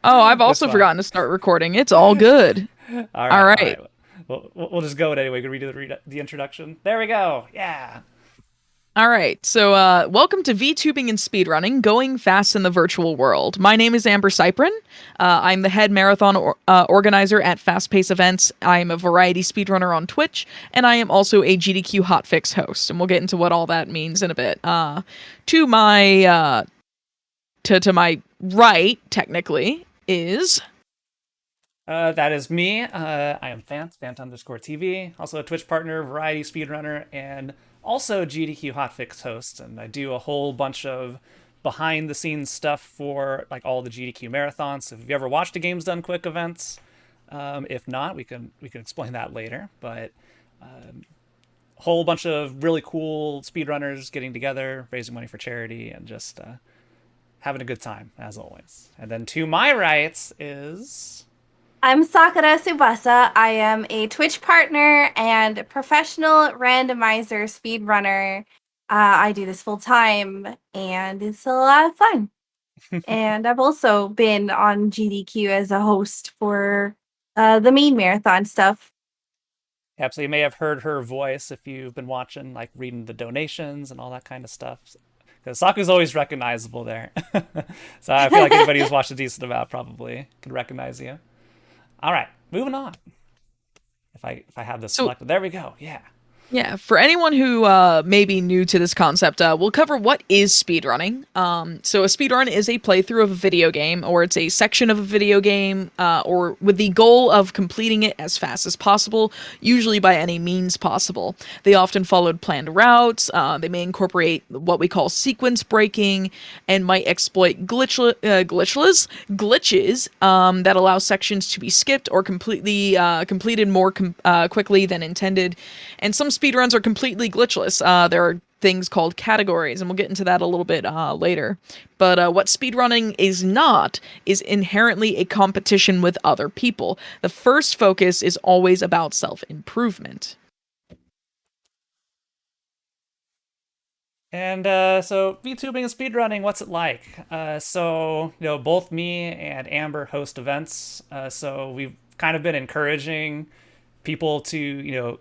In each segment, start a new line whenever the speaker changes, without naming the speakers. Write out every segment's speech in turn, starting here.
Oh, I've
That's
also
fine.
forgotten to start recording. It's all good. All
All
right.
right. We'll just go with it anyway. We can redo the introduction. There we go. Yeah.
All right. So, welcome to VTubing and Speedrunning, going fast in the virtual world. My name is Amber Cyprin. I'm the head marathon organizer at Fast Pace Events. I am a variety speedrunner on Twitch, and I am also a GDQ hotfix host. And we'll get into what all that means in a bit. To my to my right, technically, is
That is me. I am Phant underscore TV, also a Twitch partner, variety speedrunner, and also GDQ hotfix host. And I do a whole bunch of behind the scenes stuff for like all the GDQ marathons. So if you ever watched a Games Done Quick events, if not, we can explain that later. But a whole bunch of really cool speedrunners getting together, raising money for charity, and just having a good time as always. And then to my right is
I'm Sakura Subasa. I am a Twitch partner and professional randomizer speedrunner. I do this full time and it's a lot of fun. And I've also been on GDQ as a host for the main marathon stuff.
yeah, so you may have heard her voice if you've been watching, like reading the donations and all that kind of stuff. Because Saku's always recognizable there. So I feel like anybody who's watched a decent amount probably can recognize you. All right, moving on. If I have this
so
selected, there we go. Yeah.
Yeah, for anyone who may be new to this concept, we'll cover what is speedrunning. So a speedrun is a playthrough of a video game, or it's a section of a video game, or with the goal of completing it as fast as possible, usually by any means possible. They often followed planned routes. They may incorporate what we call sequence breaking, and might exploit glitches that allow sections to be skipped or completely completed more quickly than intended. And some speedruns are completely glitchless. There are things called categories, and we'll get into that a little bit later. But what speedrunning is not is inherently a competition with other people. The first focus is always about self-improvement.
And so VTubing and speedrunning, what's it like? So both me and Amber host events. So we've kind of been encouraging people to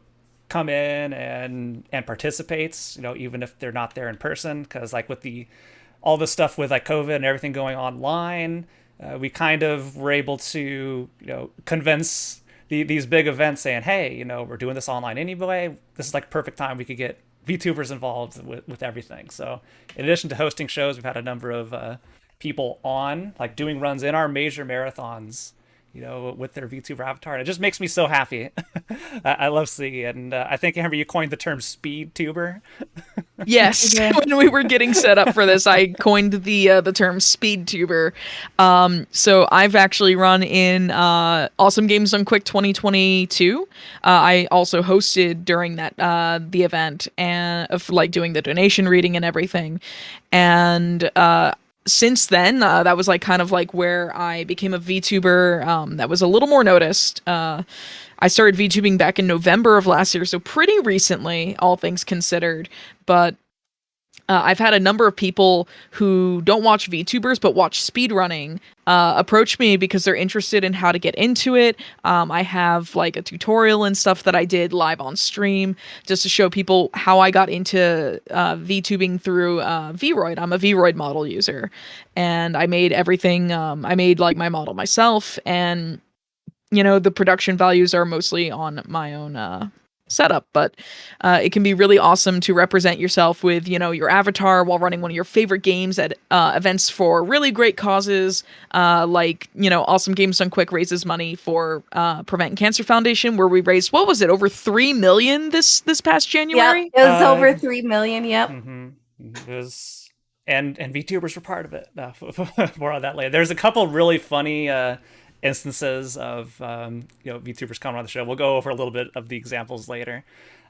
come in and participate. Even if they're not there in person, because like with the all the stuff with like COVID and everything going online, we kind of were able to convince these big events saying, hey, we're doing this online anyway. This is like a perfect time we could get VTubers involved with everything. So in addition to hosting shows, we've had a number of people on, like doing runs in our major marathons, with their VTuber avatar. And it just makes me so happy. I love seeing it. And I think, Amber, you coined the term SpeedTuber.
Yes,
Yeah.
when we were getting set up for this, I coined the term speedtuber. So I've actually run in Awesome Games Done Quick 2022. I also hosted during that the event and of like doing the donation reading and everything. And since then, that was like kind of like where I became a VTuber. That was a little more noticed. I started VTubing back in November of last year, so pretty recently, all things considered. But I've had a number of people who don't watch VTubers but watch speedrunning approach me because they're interested in how to get into it. I have like a tutorial and stuff that I did live on stream just to show people how I got into VTubing through Vroid. I'm a Vroid model user, and I made everything. I made like my model myself, and the production values are mostly on my own setup, but it can be really awesome to represent yourself with your avatar while running one of your favorite games at events for really great causes, like Awesome Games Done Quick raises money for Prevent Cancer Foundation, where we raised, what was it, over 3 million this past
Yep.
January.
It was
Uh,
over 3 million. Yep.
mm-hmm. It was, and VTubers were part of it. More on that later. There's a couple really funny instances of VTubers coming on the show. We'll go over a little bit of the examples later.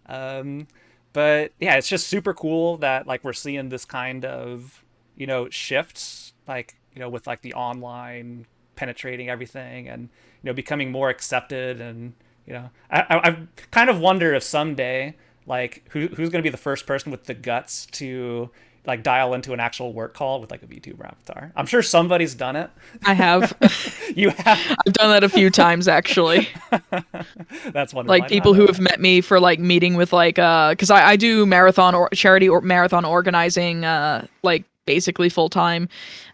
Um, but yeah, it's just super cool that like we're seeing this kind of shift, like with like the online penetrating everything and becoming more accepted. And I kind of wonder if someday like who's going to be the first person with the guts to like dial into an actual work call with like a VTuber avatar. I'm sure somebody's done it.
I have.
You have.
I've done that a few times actually.
That's wonderful.
Like people who have met me for like meeting with like because I do marathon or charity or marathon organizing like basically full time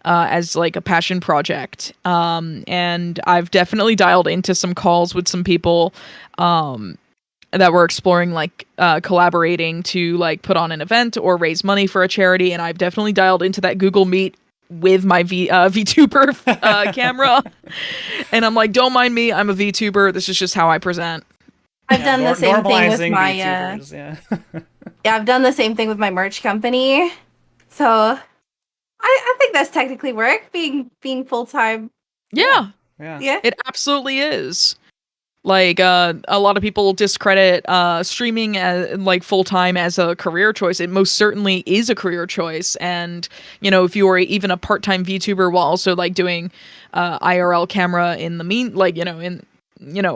as like a passion project. And I've definitely dialed into some calls with some people that were exploring like collaborating to like put on an event or raise money for a charity, and I've definitely dialed into that Google Meet with my VTuber camera, and I'm like, don't mind me, I'm a VTuber. This is just how I present.
I've done the same thing with my
VTubers, yeah.
yeah, I've done the same thing with my merch company. So I think that's technically work, being full time.
Yeah.
Yeah.
It absolutely is. Like a lot of people discredit streaming as like full time as a career choice. It most certainly is a career choice, and you know, if you are even a part time VTuber while also like doing IRL camera in the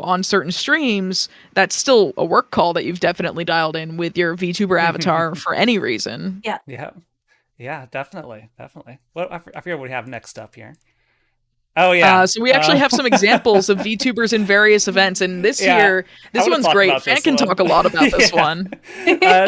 on certain streams, that's still a work call that you've definitely dialed in with your VTuber avatar for any reason.
Yeah, definitely. Well, I forget what we have next up here. Oh yeah.
So we actually have some examples of VTubers in various events, and this one's great. Phant can talk a lot about this one.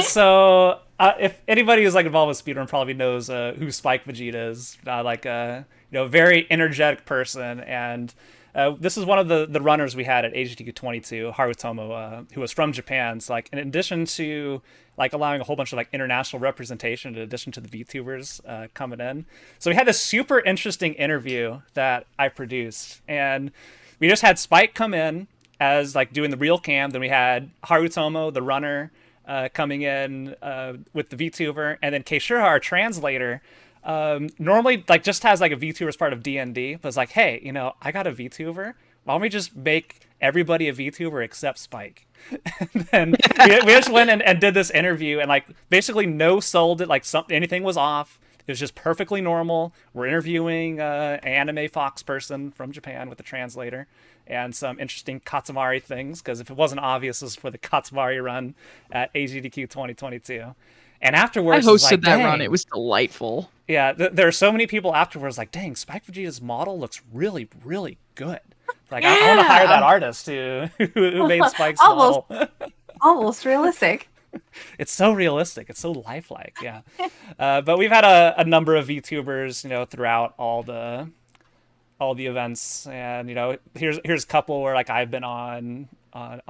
So if anybody who's like involved with speedrun probably knows who Spike Vegeta is, like a very energetic person, and this is one of the runners we had at AGDQ 22, Harutomo, who was from Japan. So like in addition to like allowing a whole bunch of like international representation in addition to the VTubers coming in. So we had this super interesting interview that I produced, and we just had Spike come in as like doing the real cam. Then we had Harutomo, the runner, coming in with the VTuber, and then Keishira, our translator, normally like just has like a VTuber as part of D&D, but it's like, hey, I got a VTuber. Why don't we just make everybody a VTuber except Spike? And then we just went and did this interview, and like basically no sold it, like anything was off. It was just perfectly normal. We're interviewing an anime fox person from Japan with a translator and some interesting Katamari things, because if it wasn't obvious, this was for the Katamari run at AGDQ 2022. And afterwards,
I hosted that run. It was delightful.
Yeah, there are so many people afterwards like, dang, Spike Vegeta's model looks really, really good. Like, I want to hire that artist who made Spike's model.
Almost realistic.
It's so realistic. It's so lifelike. Yeah. But we've had a number of VTubers, throughout all the events, and here's a couple where like I've been on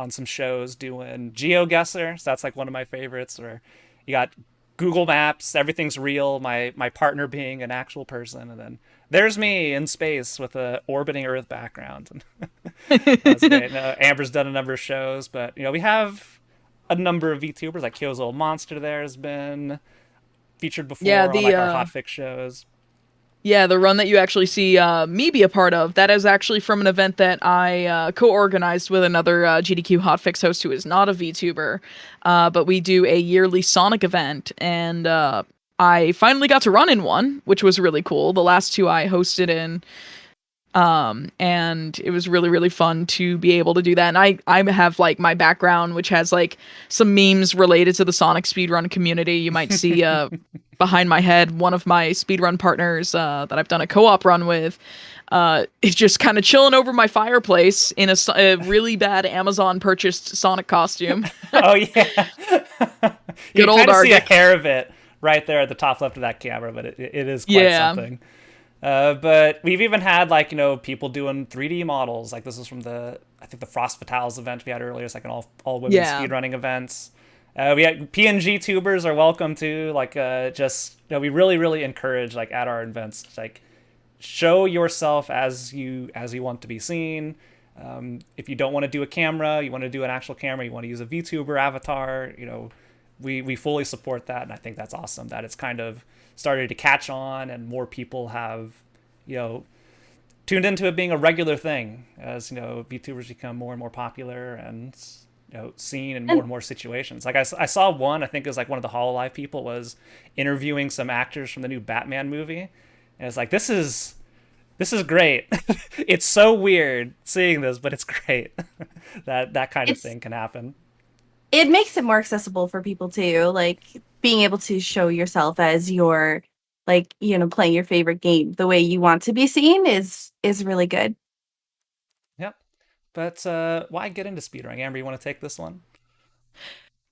some shows doing GeoGuessr. So that's like one of my favorites. Where you got Google Maps, everything's real. My partner being an actual person, and then there's me in space with a orbiting Earth background. That's great. Amber's done a number of shows, but we have a number of VTubers, like Kyo's Little Monster there has been featured before on like our hotfix shows.
Yeah, the run that you actually see me be a part of, that is actually from an event that I co-organized with another GDQ hotfix host who is not a VTuber. But we do a yearly Sonic event, and I finally got to run in one, which was really cool. The last two I hosted in, and it was really, really fun to be able to do that. And I have like my background, which has like some memes related to the Sonic speedrun community. You might see behind my head, one of my speedrun partners that I've done a co-op run with is just kind of chilling over my fireplace in a really bad Amazon purchased Sonic costume.
Oh yeah. You kind of see a hair of it right there at the top left of that camera, but it is quite something. But we've even had like people doing 3D models. Like this is from I think the Frost Fatales event we had earlier. It's like an all women speedrunning events. We had PNG tubers are welcome to like just we really encourage like at our events like show yourself as you want to be seen. If you don't want to do a camera, you want to do an actual camera, you want to use a VTuber avatar, we fully support that, and I think that's awesome that it's kind of started to catch on and more people have tuned into it being a regular thing as VTubers become more and more popular and seen in more and more situations. Like I saw one, I think it was like one of the Hololive people was interviewing some actors from the new Batman movie, and it's like this is great. It's so weird seeing this, but it's great that kind of thing can happen.
It makes it more accessible for people too, like being able to show yourself as you're like playing your favorite game the way you want to be seen is really good.
But why get into speedrunning? Amber, you want to take this one?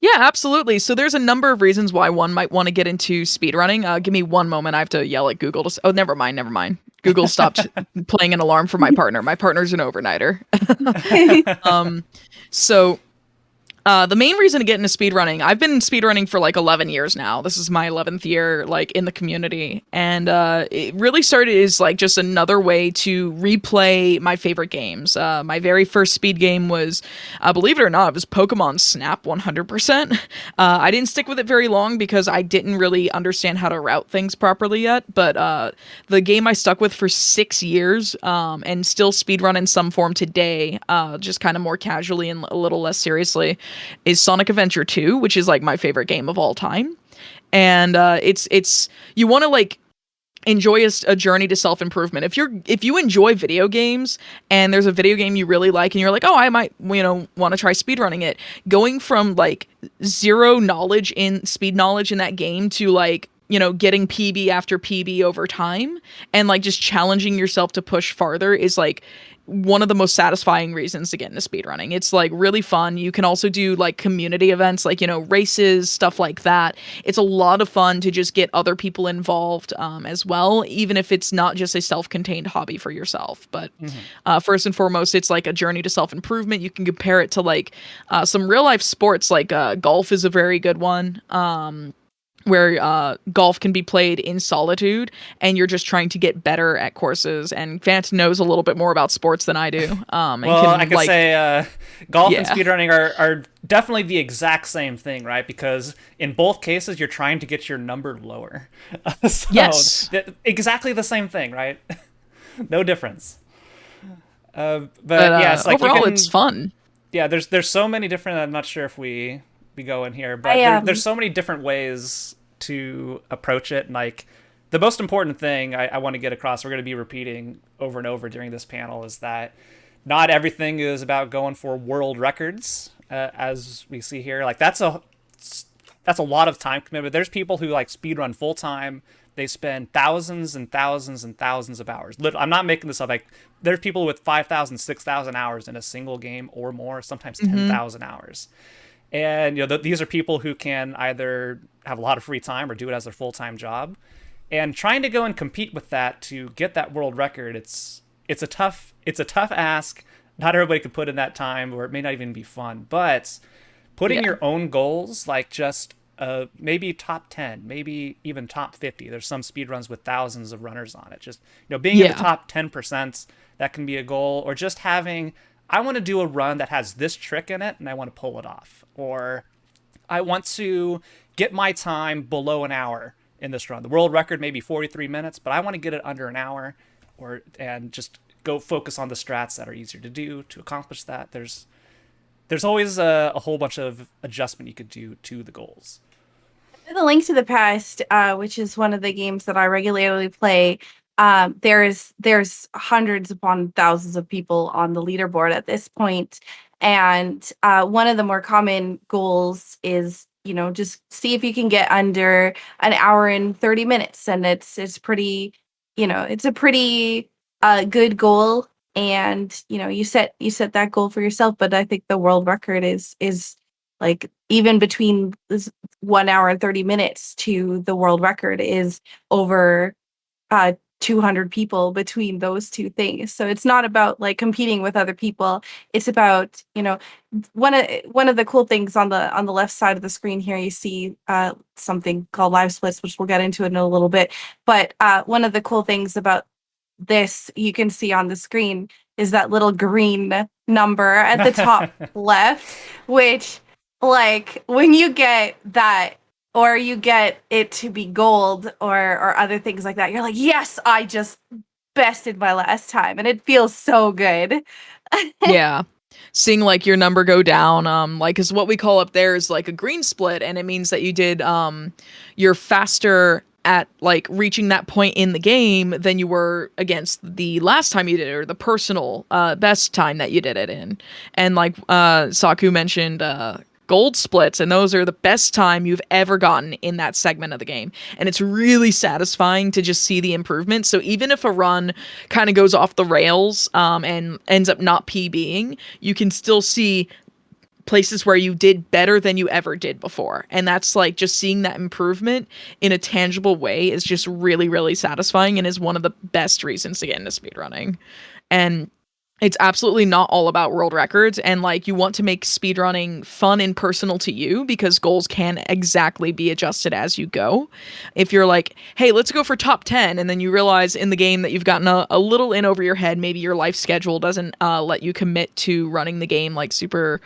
Yeah, absolutely. So there's a number of reasons why one might want to get into speedrunning. Give me one moment. I have to yell at Google to. Oh, never mind. Never mind. Google stopped playing an alarm for my partner. My partner's an overnighter. So the main reason to get into speedrunning, I've been speedrunning for like 11 years now. This is my 11th year like in the community. And it really started as like just another way to replay my favorite games. My very first speed game was, believe it or not, it was Pokemon Snap 100%. I didn't stick with it very long because I didn't really understand how to route things properly yet. But the game I stuck with for 6 years and still speedrun in some form today, just kind of more casually and a little less seriously, is Sonic Adventure 2, which is like my favorite game of all time. And it's you want to like enjoy a journey to self-improvement. If you enjoy video games and there's a video game you really like and you're like, oh, I might, want to try speedrunning it, going from like zero speed knowledge in that game to like, getting PB after PB over time and like just challenging yourself to push farther is like one of the most satisfying reasons to get into speedrunning. It's like really fun. You can also do like community events, like, races, stuff like that. It's a lot of fun to just get other people involved as well, even if it's not just a self-contained hobby for yourself. But first and foremost, it's like a journey to self-improvement. You can compare it to like some real life sports, like golf is a very good one. Where golf can be played in solitude and you're just trying to get better at courses. And Phant knows a little bit more about sports than I do.
Well, I could say golf and speedrunning are definitely the exact same thing, right? Because in both cases, you're trying to get your number lower. So
yes.
Exactly the same thing, right? No difference. But yeah, it's like
overall, it's fun.
Yeah, there's so many different. I'm not sure if we go in here, but there's so many different ways to approach it. And like the most important thing I want to get across, we're going to be repeating over and over during this panel, is that not everything is about going for world records, as we see here. Like that's a lot of time commitment. There's people who like speedrun full time. They spend thousands and thousands and thousands of hours. I'm not making this up. Like there's people with 5,000, 6,000 hours in a single game or more, sometimes 10,000 hours. And these are people who can either have a lot of free time or do it as their full-time job. And trying to go and compete with that to get that world record, it's a tough ask. Not everybody can put in that time, or it may not even be fun. But putting your own goals, like just maybe top 10, maybe even top 50. There's some speedruns with thousands of runners on it. Just being in the top 10%, that can be a goal. Or just having, I want to do a run that has this trick in it and I want to pull it off. Or I want to get my time below an hour in this run. The world record may be 43 minutes, but I want to get it under an hour, and just go focus on the strats that are easier to do to accomplish that. There's always a whole bunch of adjustment you could do to the goals.
The Link to the Past, which is one of the games that I regularly play, there's hundreds upon thousands of people on the leaderboard at this point. And one of the more common goals is, just see if you can get under an hour and 30 minutes. And it's pretty, it's a pretty good goal. And, you set that goal for yourself. But I think the world record is like even between this 1 hour and 30 minutes to the world record is over 200 people between those two things. So it's not about like competing with other people. It's about, one of the cool things on the left side of the screen here, you see something called live splits, which we'll get into in a little bit. But one of the cool things about this, you can see on the screen, is that little green number at the top left, which like when you get that, or you get it to be gold or other things like that, you're like, yes, I just bested my last time. And it feels so good.
Yeah. Seeing like your number go down, like, is what we call up there is like a green split. And it means that you did, you're faster at like reaching that point in the game than you were against the last time you did it, or the personal best time that you did it in. And like Saku mentioned, gold splits, and those are the best time you've ever gotten in that segment of the game. And it's really satisfying to just see the improvement. So even if a run kind of goes off the rails and ends up not PBing, you can still see places where you did better than you ever did before. And that's like just seeing that improvement in a tangible way is just really, really satisfying and is one of the best reasons to get into speedrunning. And it's absolutely not all about world records, and like you want to make speedrunning fun and personal to you because goals can exactly be adjusted as you go. If you're like, hey, let's go for top 10, and then you realize in the game that you've gotten a little in over your head, maybe your life schedule doesn't let you commit to running the game like super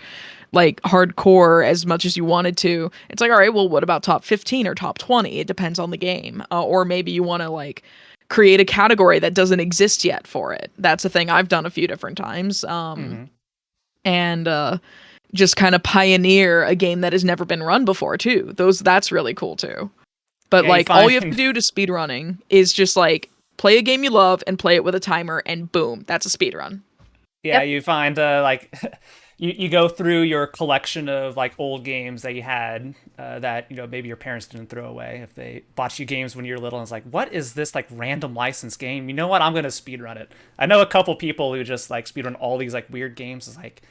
like hardcore as much as you wanted to. It's like, all right, well, what about top 15 or top 20? It depends on the game. Or maybe you want to like create a category that doesn't exist yet for it. That's a thing I've done a few different times. And just kind of pioneer a game that has never been run before too. That's really cool too. But
Yeah,
like all you have to do to speedrunning is just like play a game you love and play it with a timer, and boom, that's a speedrun.
Yeah, you find like you go through your collection of like old games that you had that maybe your parents didn't throw away if they bought you games when you were little, and it's like, what is this like random license game? You know what? I'm gonna speedrun it. I know a couple people who just like speedrun all these like weird games. It's like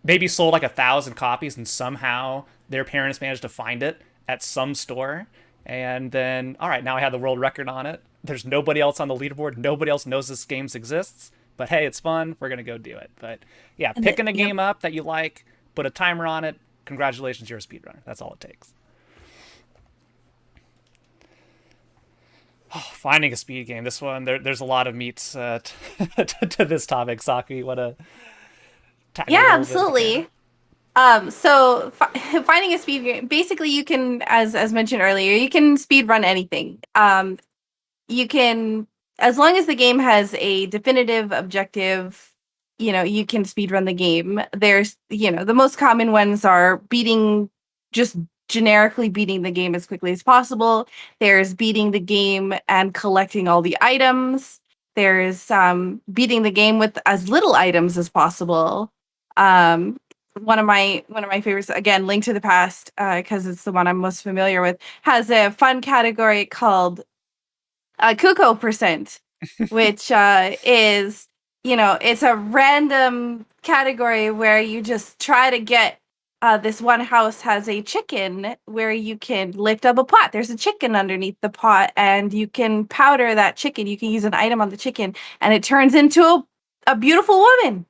maybe sold like 1,000 copies and somehow their parents managed to find it at some store, and then all right, now I have the world record on it. There's nobody else on the leaderboard. Nobody else knows this game exists. But hey, it's fun. We're going to go do it. But yeah, picking a game up that you like, put a timer on it. Congratulations, you're a speedrunner. That's all it takes. Oh, finding a speed game. This one, there's a lot of meats to this topic. Saki, what a
yeah, absolutely. So finding a speed game, basically you can, as mentioned earlier, you can speed run anything. You can, as long as the game has a definitive objective, you can speed run the game. There's, the most common ones are just generically beating the game as quickly as possible. There's beating the game and collecting all the items. There's beating the game with as little items as possible. One of my favorites, again, Link to the Past, because it's the one I'm most familiar with, has a fun category called Cuckoo percent, which is, it's a random category where you just try to get this one house has a chicken where you can lift up a pot. There's a chicken underneath the pot, and you can powder that chicken. You can use an item on the chicken, and it turns into a beautiful woman.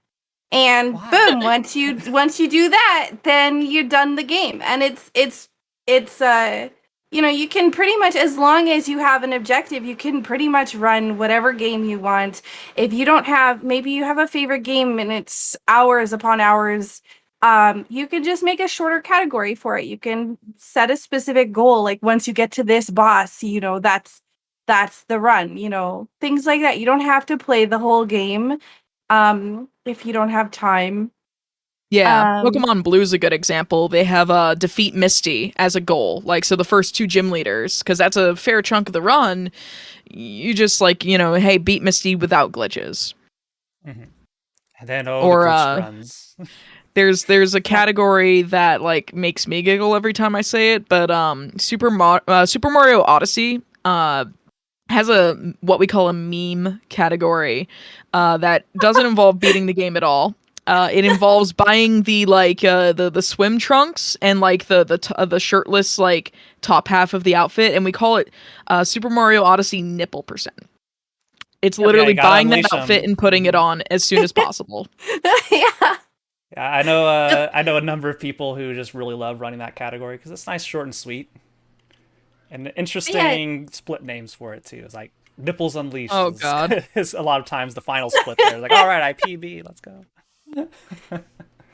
And
wow.
Boom, once you do that, then you're done the game. And it's you can pretty much, as long as you have an objective, you can pretty much run whatever game you want. If you don't have, maybe you have a favorite game and it's hours upon hours, you can just make a shorter category for it. You can set a specific goal, like once you get to this boss, that's the run, things like that. You don't have to play the whole game if you don't have time.
Yeah, Pokemon Blue's a good example. They have defeat Misty as a goal. Like, so the first 2 gym leaders, because that's a fair chunk of the run, you just like, hey, beat Misty without glitches.
Mm-hmm. And then the glitch runs.
There's a category that like makes me giggle every time I say it, but Super Mario Odyssey has what we call a meme category that doesn't involve beating the game at all. It involves buying the the swim trunks and like the shirtless like top half of the outfit, and we call it Super Mario Odyssey nipple percent. It's literally buying that outfit and putting it on as soon as possible.
Yeah.
Yeah, I know a number of people who just really love running that category because it's nice, short, and sweet, and interesting split names for it too. It's like Nipples Unleashed.
Oh God!
Is a lot of times the final split there. Like, all right, I PB, let's go.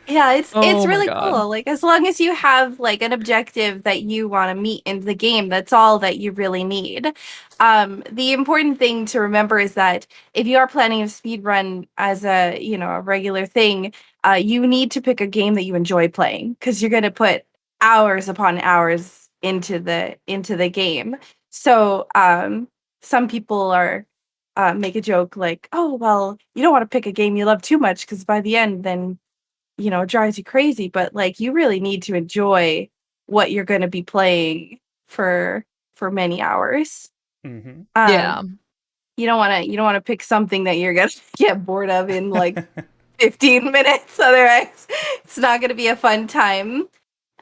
Yeah, it's really cool. Like, as long as you have like an objective that you want to meet in the game, that's all that you really need. The important thing to remember is that if you are planning a speed run as a regular thing, you need to pick a game that you enjoy playing, because you're going to put hours upon hours into the game. So some people are make a joke like, oh well, you don't want to pick a game you love too much, because by the end then it drives you crazy, but like you really need to enjoy what you're going to be playing for many hours.
Mm-hmm.
Yeah.
You don't want to pick something that you're going to get bored of in like 15 minutes. Otherwise, it's not going to be a fun time.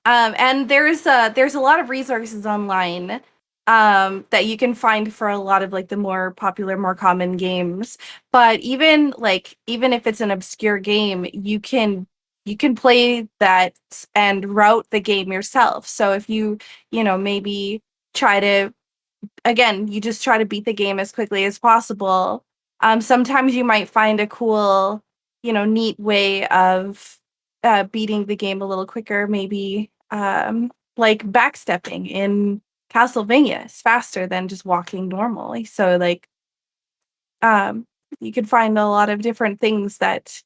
And there's a lot of resources online that you can find for a lot of like the more popular, more common games. But even if it's an obscure game, you can play that and route the game yourself. So if maybe try to again, you just try to beat the game as quickly as possible. Sometimes you might find a cool, neat way of beating the game a little quicker. Maybe like backstepping in Castlevania is faster than just walking normally. So like, you can find a lot of different things that,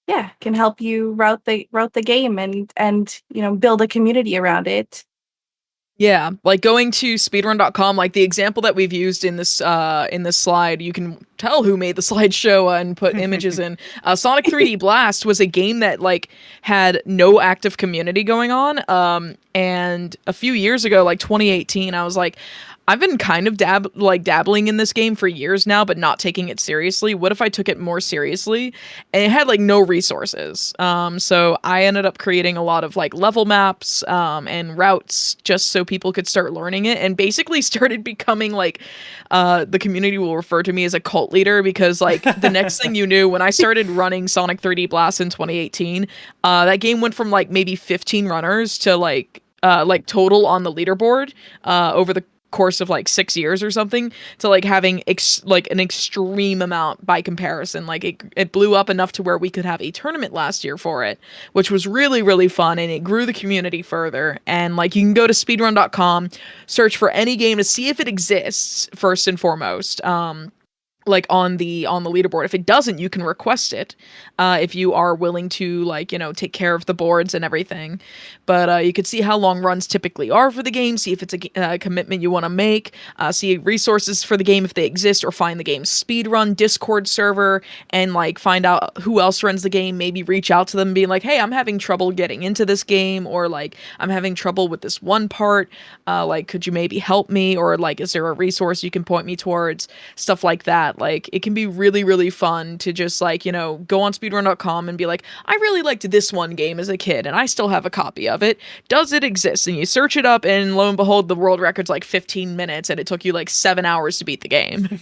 yeah, can help you route the game and build a community around it.
Yeah, like going to speedrun.com, like the example that we've used in this slide, you can tell who made the slideshow and put images in. Sonic 3D Blast was a game that like had no active community going on. And a few years ago, like 2018, I was like, I've been kind of dabbling in this game for years now, but not taking it seriously. What if I took it more seriously? And it had like no resources. So I ended up creating a lot of like level maps and routes just so people could start learning it, and basically started becoming like the community will refer to me as a cult leader, because like the next thing you knew, when I started running Sonic 3D Blast in 2018, that game went from like maybe 15 runners to like total on the leaderboard over the course of like 6 years or something, to like having like an extreme amount by comparison. Like it blew up enough to where we could have a tournament last year for it, which was really, really fun, and it grew the community further. And like you can go to speedrun.com, search for any game to see if it exists first and foremost. Like on the leaderboard. If it doesn't, you can request it if you are willing to like take care of the boards and everything. But you could see how long runs typically are for the game, see if it's a commitment you want to make, see resources for the game if they exist, or find the game's speedrun Discord server and like find out who else runs the game. Maybe reach out to them and be like, hey, I'm having trouble getting into this game, or like I'm having trouble with this one part, like could you maybe help me, or like is there a resource you can point me towards, stuff like that. Like it can be really, really fun to just like go on speedrun.com and be like, I really liked this one game as a kid and I still have a copy of it, does it exist? And you search it up, and lo and behold, the world record's like 15 minutes, and it took you like 7 hours to beat the game.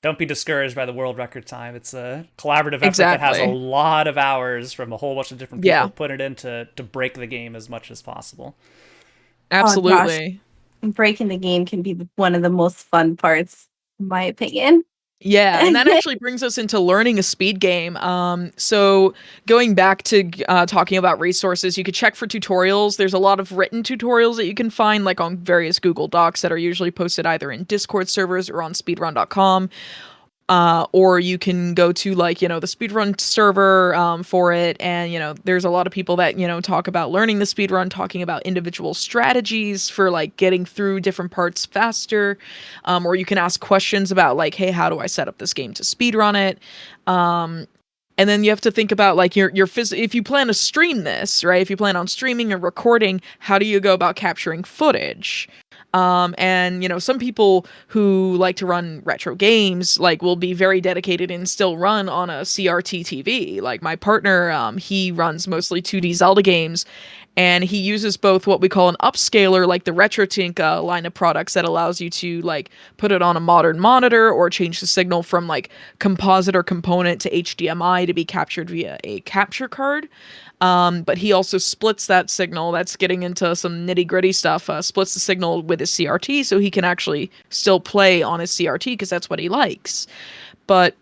Don't be discouraged by the world record time. It's a collaborative effort that has a
Exactly.
lot of hours from a whole bunch of different
Yeah,
people put it in to break the game as much as possible.
Oh gosh,
absolutely.
breaking the game can be one of the most fun parts, in my opinion.
Yeah, and that actually brings us into learning a speed game. So going back to talking about resources, you could check for tutorials. There's a lot of written tutorials that you can find, like on various Google Docs that are usually posted either in Discord servers or on speedrun.com. Or you can go to like the speedrun server for it, and there's a lot of people that talk about learning the speedrun, talking about individual strategies for like getting through different parts faster. Or you can ask questions about like, hey, how do I set up this game to speedrun it? And then you have to think about like if you plan to stream this, right? If you plan on streaming or recording, how do you go about capturing footage? And some people who like to run retro games like will be very dedicated and still run on a CRT TV. Like my partner, he runs mostly 2D Zelda games, and he uses both what we call an upscaler, like the RetroTink line of products that allows you to like put it on a modern monitor or change the signal from like composite or component to HDMI to be captured via a capture card. But he also splits that signal. That's getting into some nitty gritty stuff. Splits the signal with his CRT so he can actually still play on his CRT because that's what he likes. But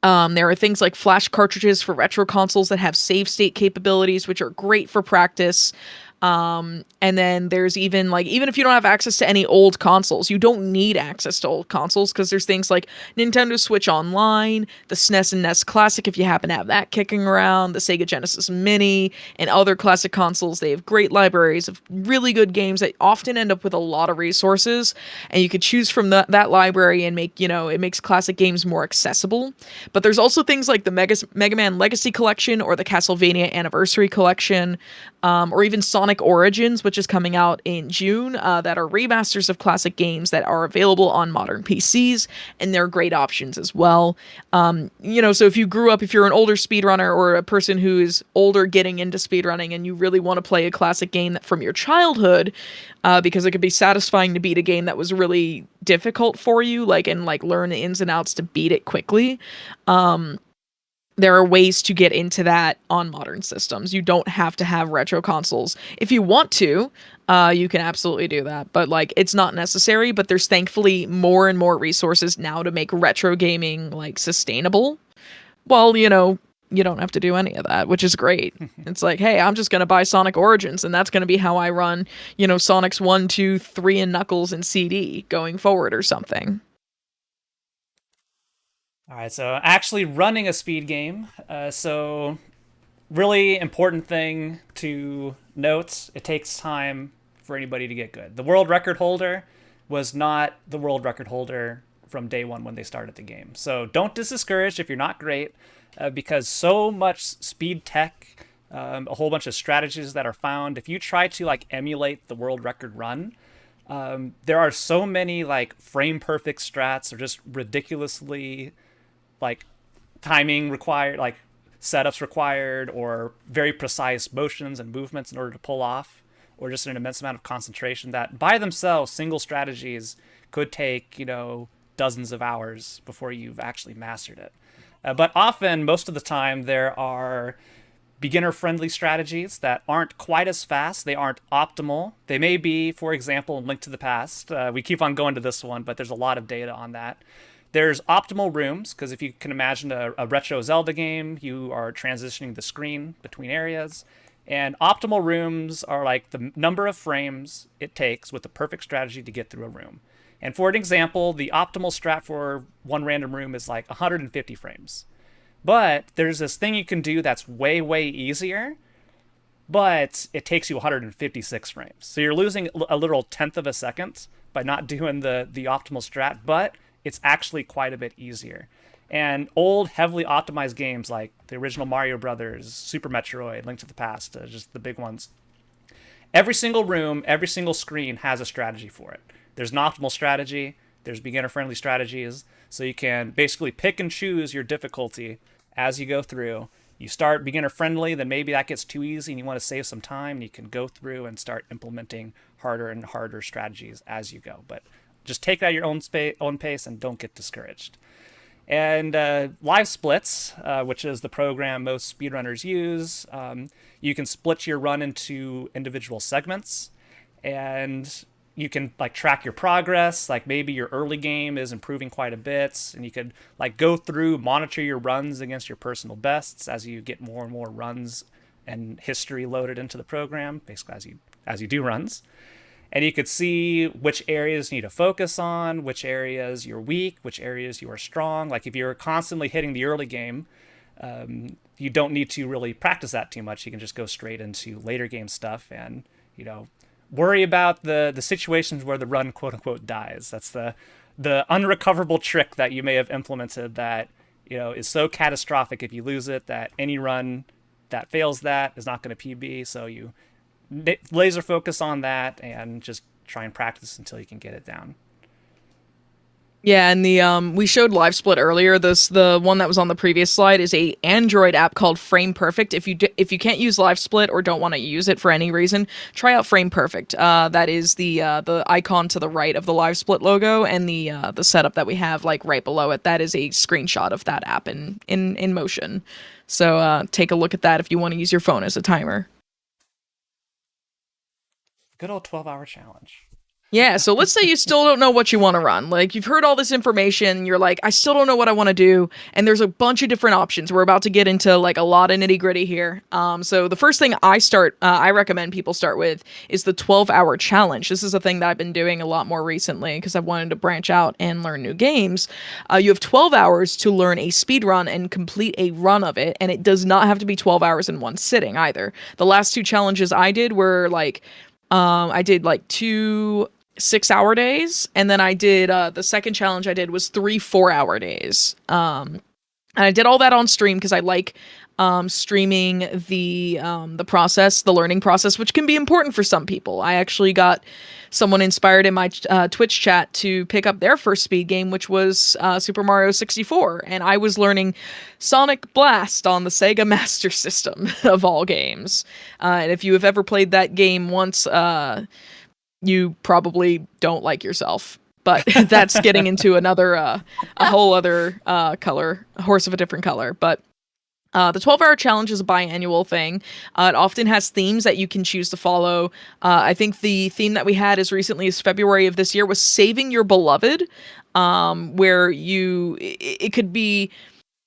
there are things like flash cartridges for retro consoles that have save state capabilities, which are great for practice. And then there's even if you don't have access to any old consoles, you don't need access to old consoles because there's things like Nintendo Switch Online, the SNES and NES Classic if you happen to have that kicking around, the Sega Genesis Mini, and other classic consoles. They have great libraries of really good games that often end up with a lot of resources, and you could choose from that library and it makes classic games more accessible. But there's also things like the Mega Man Legacy Collection or the Castlevania Anniversary Collection, or even Sonic Origins, which is coming out in June, that are remasters of classic games that are available on modern PCs, and they're great options as well. So if you're an older speedrunner or a person who is older getting into speedrunning and you really want to play a classic game from your childhood, because it could be satisfying to beat a game that was really difficult for you, and learn the ins and outs to beat it quickly. There are ways to get into that on modern systems. You don't have to have retro consoles. If you want to, you can absolutely do that. But it's not necessary. But there's thankfully more and more resources now to make retro gaming sustainable. Well, you don't have to do any of that, which is great. It's like, hey, I'm just gonna buy Sonic Origins, and that's gonna be how I run, Sonic's 1, 2, 3, and Knuckles and CD going forward or something.
All right, so actually running a speed game. So really important thing to note, it takes time for anybody to get good. The world record holder was not the world record holder from day one when they started the game. So don't discourage if you're not great, because so much speed tech, a whole bunch of strategies that are found. If you try to emulate the world record run, there are so many frame perfect strats or just ridiculously timing required, setups required, or very precise motions and movements in order to pull off, or just an immense amount of concentration that by themselves, single strategies could take, dozens of hours before you've actually mastered it. But often, most of the time, there are beginner-friendly strategies that aren't quite as fast. They aren't optimal. They may be, for example, in Link to the Past. We keep on going to this one, but there's a lot of data on that. There's optimal rooms, because if you can imagine a retro Zelda game, you are transitioning the screen between areas. And optimal rooms are the number of frames it takes with the perfect strategy to get through a room. And for an example, the optimal strat for one random room is 150 frames. But there's this thing you can do that's way, way easier, but it takes you 156 frames. So you're losing a literal tenth of a second by not doing the optimal strat, but it's actually quite a bit easier. And old, heavily optimized games like the original Mario Brothers, Super Metroid, Link to the Past, just the big ones. Every single room, every single screen has a strategy for it. There's an optimal strategy, there's beginner-friendly strategies, so you can basically pick and choose your difficulty as you go through. You start beginner-friendly, then maybe that gets too easy and you want to save some time, and you can go through and start implementing harder and harder strategies as you go. But just take that at your own pace and don't get discouraged. And live splits, which is the program most speedrunners use, you can split your run into individual segments, and you can track your progress. Maybe your early game is improving quite a bit, and you could go through, monitor your runs against your personal bests as you get more and more runs and history loaded into the program, basically as you do runs. And you could see which areas you need to focus on, which areas you're weak, which areas you are strong. If you're constantly hitting the early game, you don't need to really practice that too much. You can just go straight into later game stuff and, worry about the situations where the run, quote unquote, dies. That's the unrecoverable trick that you may have implemented that, is so catastrophic if you lose it that any run that fails that is not going to PB. So you laser focus on that and just try and practice until you can get it down.
Yeah, and we showed Live Split earlier. The one that was on the previous slide is a Android app called Frame Perfect. If you can't use Live Split or don't want to use it for any reason, try out Frame Perfect. That is the icon to the right of the Live Split logo, and the setup that we have right below it. That is a screenshot of that app in motion. So take a look at that if you want to use your phone as a timer.
Good old 12-hour challenge.
Yeah, so let's say you still don't know what you want to run. Like, you've heard all this information, you're like, I still don't know what I want to do, and there's a bunch of different options. We're about to get into like a lot of nitty-gritty here. So the first thing I recommend people start with is the 12-hour challenge. This is a thing that I've been doing a lot more recently because I've wanted to branch out and learn new games. You have 12 hours to learn a speed run and complete a run of it, and it does not have to be 12 hours in one sitting either. The last two challenges I did were like, I did like 2 6-hour days, and then I did the second challenge I did was 3 4-hour days. And I did all that on stream because I like streaming the process, the learning process, which can be important for some people. I actually got someone inspired in my Twitch chat to pick up their first speed game, which was Super Mario 64, and I was learning Sonic Blast on the Sega Master System of all games. And if you have ever played that game once, you probably don't like yourself. But that's getting into another, a whole other color, a horse of a different color. But the 12-hour challenge is a biannual thing. It often has themes that you can choose to follow. I think the theme that we had as recently as February of this year was Saving Your Beloved, where it could be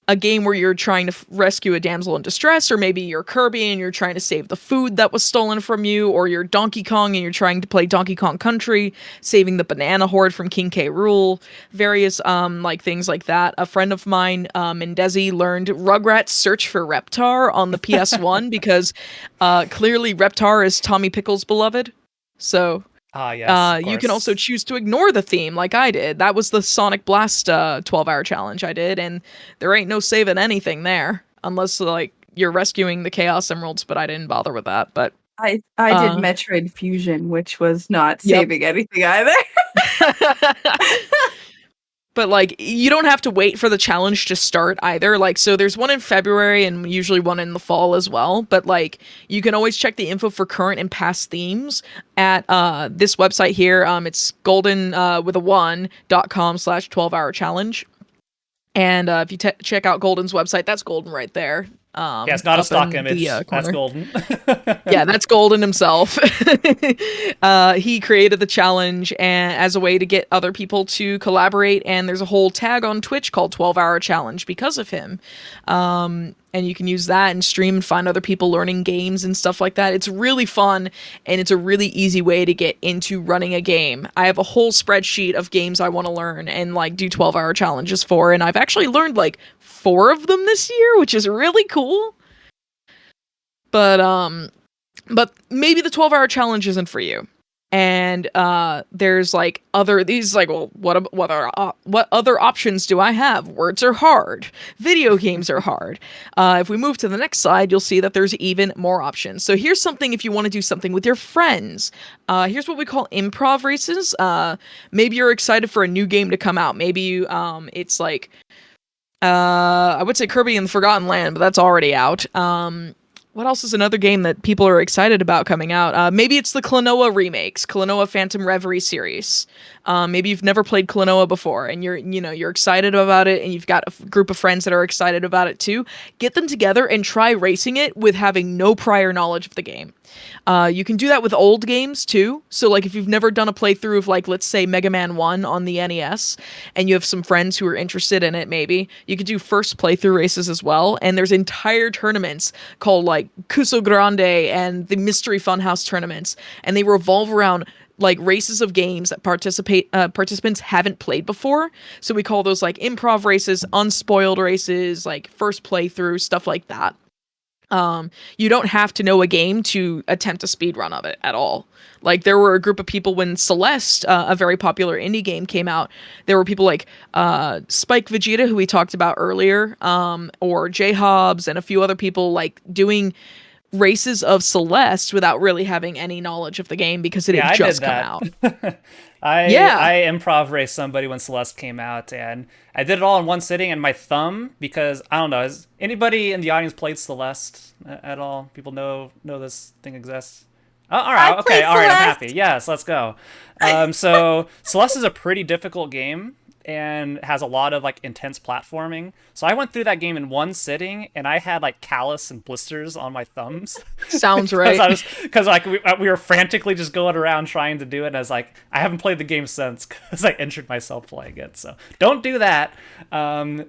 a game where you're trying to rescue a damsel in distress, or maybe you're Kirby and you're trying to save the food that was stolen from you, or you're Donkey Kong and you're trying to play Donkey Kong Country, saving the banana horde from King K. Rool, various like things like that. A friend of mine, Mendezi, learned Rugrats Search for Reptar on the PS1 because clearly Reptar is Tommy Pickles' beloved. So
Yes,
you can also choose to ignore the theme like I did. That was the Sonic Blast 12-hour challenge I did, and there ain't no saving anything there unless like you're rescuing the Chaos Emeralds, but I didn't bother with that. But
I did Metroid Fusion, which was not
Yep.
saving anything either.
But like you don't have to wait for the challenge to start either. Like, so there's one in February and usually one in the fall as well. But like you can always check the info for current and past themes at this website here. It's golden with a 1.com/12-hour challenge. And if you check out Golden's website, that's Golden right there.
Yeah, it's not a stock image. That's Golden.
Yeah, that's Golden himself. He created the challenge as a way to get other people to collaborate, and there's a whole tag on Twitch called 12-Hour Challenge because of him. And you can use that and stream and find other people learning games and stuff like that. It's really fun, and it's a really easy way to get into running a game. I have a whole spreadsheet of games I want to learn and like do 12-hour challenges for, and I've actually learned like 4 of them this year, which is really cool. But maybe the 12-hour challenge isn't for you. And there's like what other options do I have? Words are hard. Video games are hard. If we move to the next slide, you'll see that there's even more options. So here's something if you want to do something with your friends. Here's what we call improv races. Maybe you're excited for a new game to come out. Maybe you it's like I would say Kirby and the Forgotten Land, but that's already out. What else is another game that people are excited about coming out? Maybe it's the Klonoa remakes, Klonoa Phantom Reverie series. Maybe you've never played Klonoa before and you're excited about it, and you've got a group of friends that are excited about it too. Get them together and try racing it with having no prior knowledge of the game. You can do that with old games too. So like if you've never done a playthrough of like, let's say Mega Man 1 on the NES, and you have some friends who are interested in it, maybe you could do first playthrough races as well. And there's entire tournaments called like Cuso Grande and the Mystery Funhouse tournaments, and they revolve around like races of games that participants haven't played before. So we call those like improv races, unspoiled races, like first playthrough, stuff like that. You don't have to know a game to attempt a speed run of it at all. Like there were a group of people when Celeste, a very popular indie game, came out. There were people like Spike Vegeta, who we talked about earlier, or J Hobbs, and a few other people like doing races of Celeste without really having any knowledge of the game because it had just come out.
I improv raced somebody when Celeste came out, and I did it all in one sitting, and my thumb, because I don't know, has anybody in the audience played Celeste at all? People know this thing exists? Oh, all right, okay, all right, I'm happy. Yes, let's go. So Celeste is a pretty difficult game, and has a lot of like intense platforming. So I went through that game in one sitting, and I had like callus and blisters on my thumbs.
Sounds right.
Because like we were frantically just going around trying to do it. And I was like, I haven't played the game since because I injured myself playing it. So don't do that.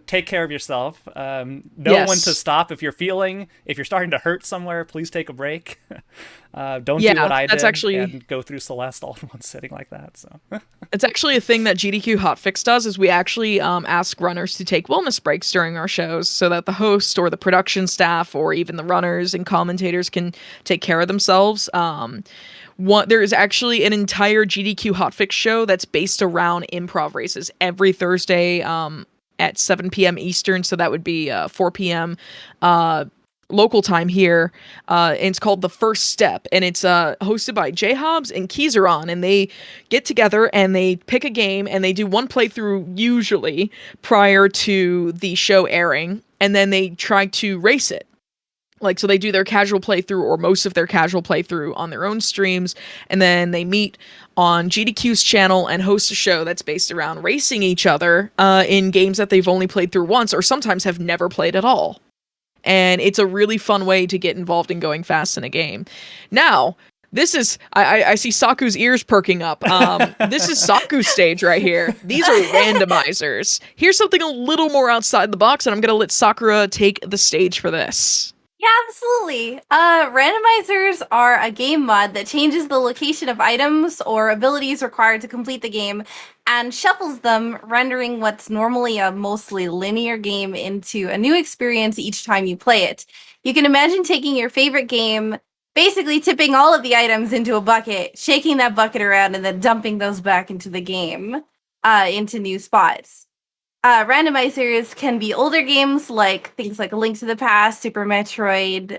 Take care of yourself. Know when to stop if you're starting to hurt somewhere. Please take a break. Don't do what I did and go through Celeste all in one sitting like that. So
it's actually a thing that GDQ Hotfix does, is we actually ask runners to take wellness breaks during our shows so that the host or the production staff or even the runners and commentators can take care of themselves. There is actually an entire GDQ Hotfix show that's based around improv races every Thursday at 7 p.m. Eastern, so that would be 4 p.m. Local time here, and it's called The First Step, and it's hosted by J Hobbs and Keyzeron, and they get together and they pick a game and they do one playthrough usually prior to the show airing, and then they try to race it. Like, so they do their casual playthrough or most of their casual playthrough on their own streams, and then they meet on GDQ's channel and host a show that's based around racing each other in games that they've only played through once or sometimes have never played at all. And it's a really fun way to get involved in going fast in a game. Now, this is, I see Saku's ears perking up. This is Saku's stage right here. These are randomizers. Here's something a little more outside the box, and I'm going to let Sakura take the stage for this.
Yeah, absolutely. Randomizers are a game mod that changes the location of items or abilities required to complete the game and shuffles them, rendering what's normally a mostly linear game into a new experience each time you play it. You can imagine taking your favorite game, basically tipping all of the items into a bucket, shaking that bucket around, and then dumping those back into the game, into new spots. Randomizers can be older games like things like A Link to the Past, Super Metroid,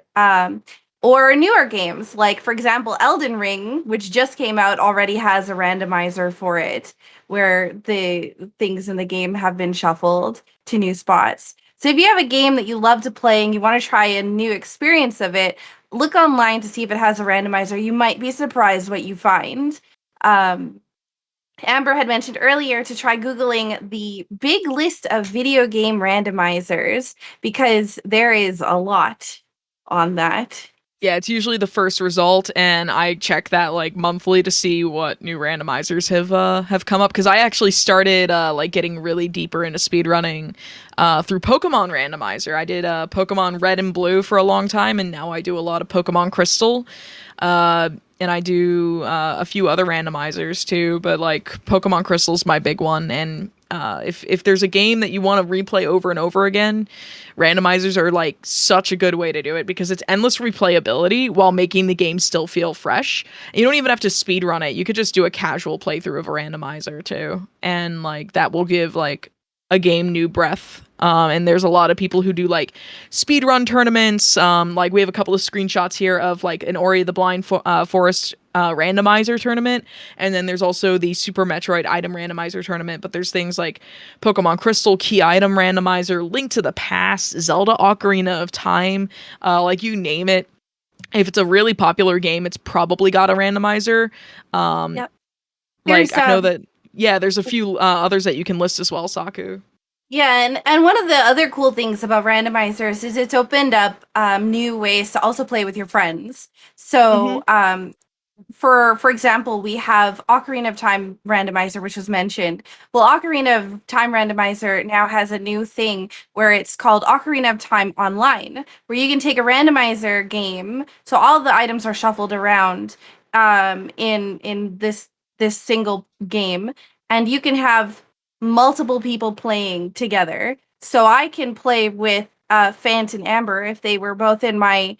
or newer games like, for example, Elden Ring, which just came out, already has a randomizer for it, where the things in the game have been shuffled to new spots. So if you have a game that you love to play and you want to try a new experience of it, look online to see if it has a randomizer. You might be surprised what you find. Amber had mentioned earlier to try Googling the big list of video game randomizers because there is a lot on that.
Yeah, it's usually the first result, and I check that like monthly to see what new randomizers have come up, because I actually started like getting really deeper into speedrunning through Pokemon Randomizer. I did Pokemon Red and Blue for a long time, and now I do a lot of Pokemon Crystal. And I do a few other randomizers too, but like Pokemon Crystal's my big one. And if there's a game that you want to replay over and over again, randomizers are like such a good way to do it, because it's endless replayability while making the game still feel fresh. And you don't even have to speedrun it. You could just do a casual playthrough of a randomizer too, and like that will give like a game new breath. And there's a lot of people who do like speedrun tournaments. Like we have a couple of screenshots here of like an Ori the Blind Forest randomizer tournament. And then there's also the Super Metroid item randomizer tournament. But there's things like Pokemon Crystal key item randomizer, Link to the Past, Zelda Ocarina of Time, like you name it. If it's a really popular game, it's probably got a randomizer.
Yep.
Like I know that, yeah, there's a few others that you can list as well, Saku.
Yeah, and one of the other cool things about randomizers is it's opened up new ways to also play with your friends. So, for example, we have Ocarina of Time Randomizer, which was mentioned. Well, Ocarina of Time Randomizer now has a new thing where it's called Ocarina of Time Online, where you can take a randomizer game. So all the items are shuffled around in this single game, and you can have multiple people playing together. So I can play with Phant and Amber if they were both in my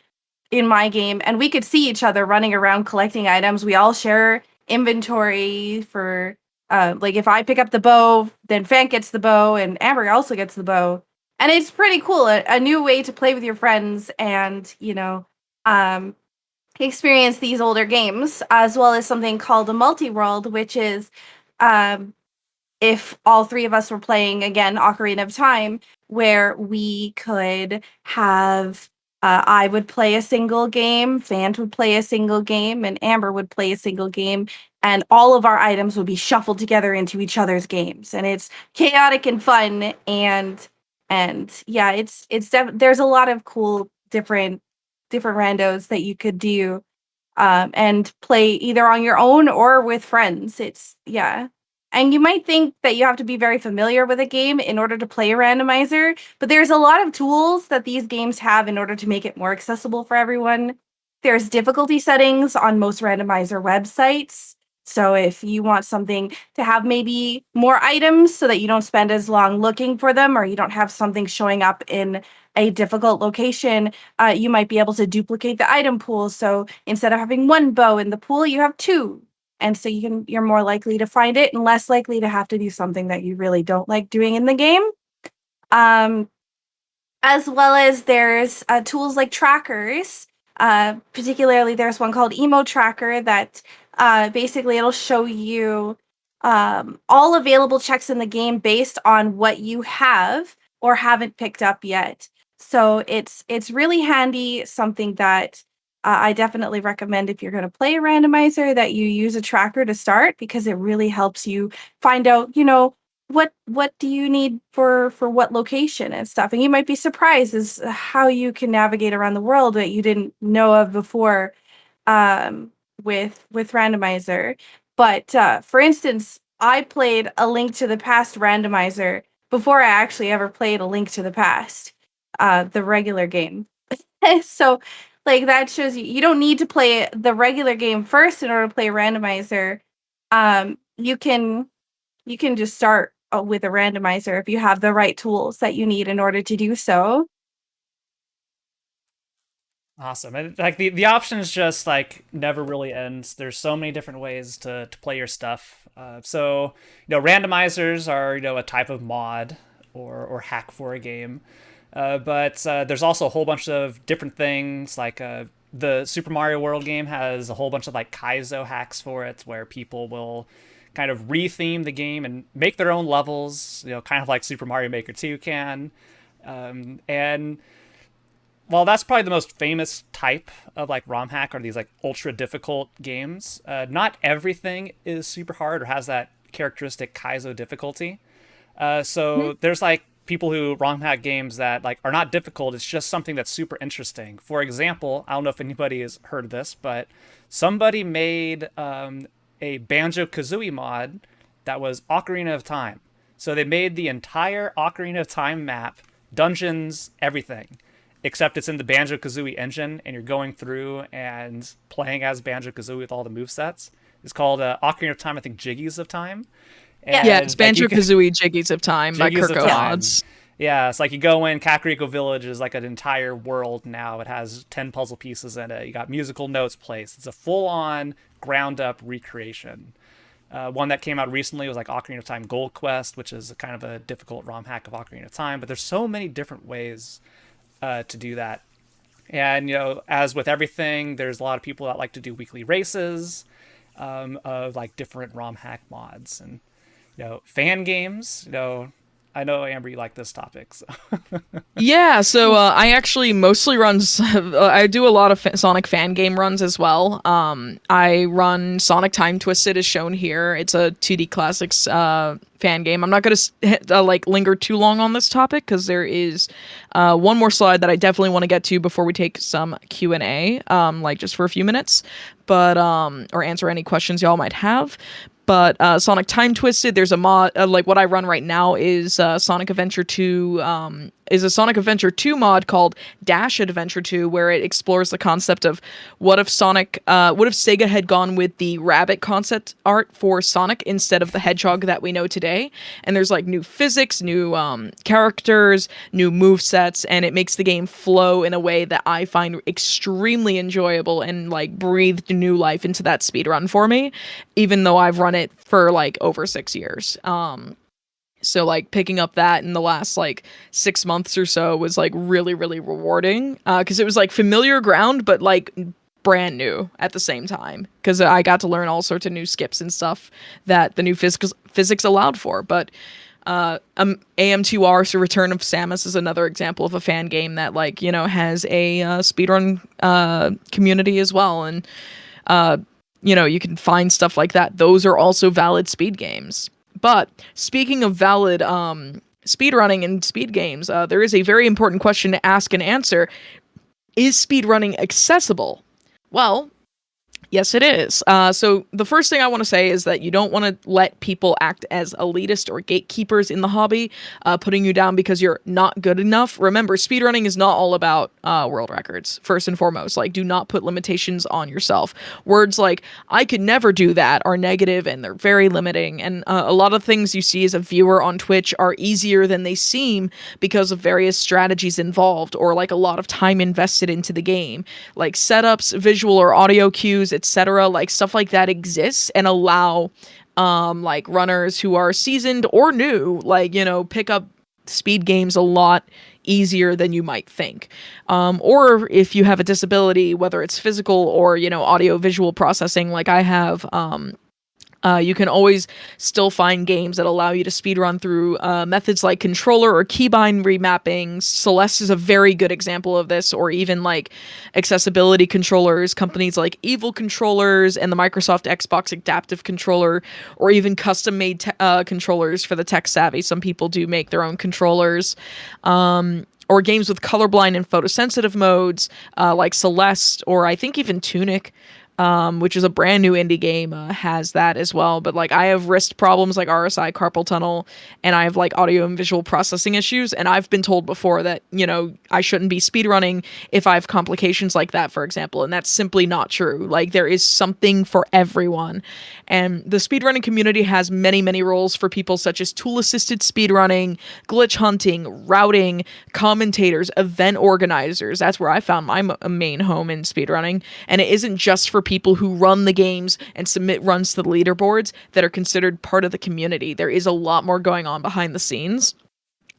game, and we could see each other running around collecting items. We all share inventory for like if I pick up the bow, then Phant gets the bow, and Amber also gets the bow. And it's pretty cool, a new way to play with your friends and, you know, experience these older games, as well as something called a multi-world, which is if all three of us were playing, again, Ocarina of Time, where we could have, I would play a single game, Phant would play a single game, and Amber would play a single game. and all of our items would be shuffled together into each other's games, and it's chaotic and fun. And yeah, there's a lot of cool different randos that you could do, and play either on your own or with friends. It's yeah. And you might think that you have to be very familiar with a game in order to play a randomizer, but there's a lot of tools that these games have in order to make it more accessible for everyone. There's difficulty settings on most randomizer websites. So if you want something to have maybe more items so that you don't spend as long looking for them, or you don't have something showing up in a difficult location, you might be able to duplicate the item pool. So instead of having one bow in the pool, you have two. And so you're more likely to find it and less likely to have to do something that you really don't like doing in the game. As well as there's tools like trackers. Particularly, there's one called Emo Tracker that basically it'll show you all available checks in the game based on what you have or haven't picked up yet. So it's really handy, something that I definitely recommend if you're going to play a randomizer, that you use a tracker to start, because it really helps you find out, what do you need for what location and stuff. And you might be surprised as how you can navigate around the world that you didn't know of before, with Randomizer. But for instance, I played A Link to the Past randomizer before I actually ever played A Link to the Past, the regular game. So, like, that shows you don't need to play the regular game first in order to play a randomizer. You can just start with a randomizer if you have the right tools that you need in order to do so.
Awesome. And like the options just like never really ends. There's so many different ways to play your stuff. So randomizers are a type of mod or hack for a game. But there's also a whole bunch of different things. Like the Super Mario World game has a whole bunch of like Kaizo hacks for it, where people will kind of retheme the game and make their own levels. Kind of like Super Mario Maker 2 can. And while that's probably the most famous type of like ROM hack, are these like ultra difficult games, not everything is super hard or has that characteristic Kaizo difficulty. So there's like people who ROM hack games that like are not difficult. It's just something that's super interesting. For example, I don't know if anybody has heard of this, but somebody made a Banjo-Kazooie mod that was Ocarina of Time. So they made the entire Ocarina of Time map, dungeons, everything, except it's in the Banjo-Kazooie engine, and you're going through and playing as Banjo-Kazooie with all the movesets. It's called Ocarina of Time, I think Jiggies of Time.
And yeah, it's Banjo-Kazooie Jiggies of Time by Kirko Mods.
Yeah, it's like you go in, Kakariko Village is like an entire world now. It has 10 puzzle pieces in it. You got musical notes placed. It's a full-on, ground-up recreation. One that came out recently was like Ocarina of Time Gold Quest, which is kind of a difficult ROM hack of Ocarina of Time. But there's so many different ways to do that. And, as with everything, there's a lot of people that like to do weekly races of like different ROM hack mods. And, fan games, I know, Amber, you like this topic. So.
Yeah, so I actually mostly run, I do a lot of Sonic fan game runs as well. I run Sonic Time Twisted as shown here. It's a 2D Classics fan game. I'm not going to like linger too long on this topic because there is one more slide that I definitely want to get to before we take some Q&A, like just for a few minutes, but or answer any questions y'all might have. But Sonic Time Twisted, there's a mod, like what I run right now is Sonic Adventure 2, is a Sonic Adventure 2 mod called Dash Adventure 2, where it explores the concept of what if Sega had gone with the rabbit concept art for Sonic instead of the hedgehog that we know today. And there's like new physics, new characters, new movesets, and it makes the game flow in a way that I find extremely enjoyable and like breathed new life into that speedrun for me, even though I've run it for like over 6 years. So like picking up that in the last like 6 months or so was like really, really rewarding, because it was like familiar ground, but like brand new at the same time, because I got to learn all sorts of new skips and stuff that the new physics allowed for. But AM2R, so Return of Samus, is another example of a fan game that has a speedrun community as well. And you can find stuff like that. Those are also valid speed games. But speaking of valid speedrunning and speed games, there is a very important question to ask and answer. Is speedrunning accessible? Well, yes, it is. So the first thing I want to say is that you don't want to let people act as elitist or gatekeepers in the hobby, putting you down because you're not good enough. Remember, speedrunning is not all about world records, first and foremost. Like, do not put limitations on yourself. Words like, I could never do that, are negative and they're very limiting. And a lot of things you see as a viewer on Twitch are easier than they seem because of various strategies involved, or like a lot of time invested into the game. Like setups, visual or audio cues, etc. Like stuff like that exists and allow like runners who are seasoned or new, like, pick up speed games a lot easier than you might think. Or if you have a disability, whether it's physical or, audio visual processing, like I have, you can always still find games that allow you to speedrun through methods like controller or keybind remapping. Celeste is a very good example of this, or even like accessibility controllers, companies like Evil Controllers and the Microsoft Xbox Adaptive Controller, or even custom-made controllers for the tech-savvy. Some people do make their own controllers. Or games with colorblind and photosensitive modes, like Celeste, or I think even Tunic, which is a brand new indie game, has that as well. But like I have wrist problems like RSI carpal tunnel, and I have like audio and visual processing issues, and I've been told before that, I shouldn't be speedrunning if I have complications like that, for example, and that's simply not true. Like there is something for everyone. And the speedrunning community has many, many roles for people such as tool-assisted speedrunning, glitch hunting, routing, commentators, event organizers. That's where I found my main home in speedrunning. And it isn't just for people who run the games and submit runs to the leaderboards that are considered part of the community. There is a lot more going on behind the scenes.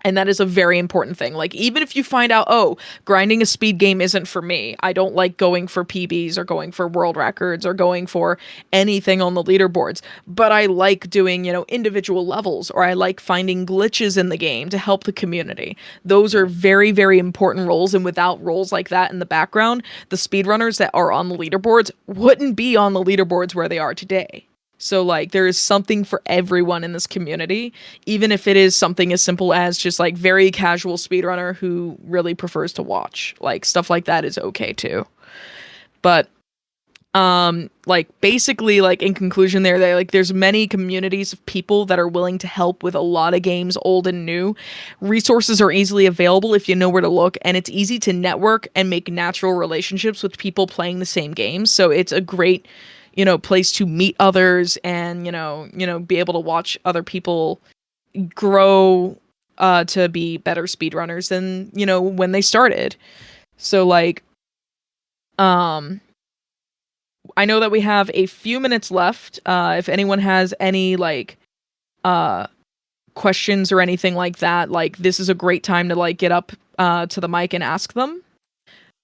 And that is a very important thing. Like, even if you find out, oh, grinding a speed game isn't for me, I don't like going for PBs or going for world records or going for anything on the leaderboards, but I like doing, individual levels, or I like finding glitches in the game to help the community. Those are very, very important roles. And without roles like that in the background, the speedrunners that are on the leaderboards wouldn't be on the leaderboards where they are today. So, like, there is something for everyone in this community, even if it is something as simple as just, like, very casual speedrunner who really prefers to watch. Like, stuff like that is okay, too. But, like, basically, like, in conclusion there's many communities of people that are willing to help with a lot of games, old and new. Resources are easily available if you know where to look, and it's easy to network and make natural relationships with people playing the same games. So it's a great place to meet others and, be able to watch other people grow to be better speedrunners than, when they started. So, like, I know that we have a few minutes left. If anyone has any, like, questions or anything like that, like, this is a great time to, like, get up to the mic and ask them.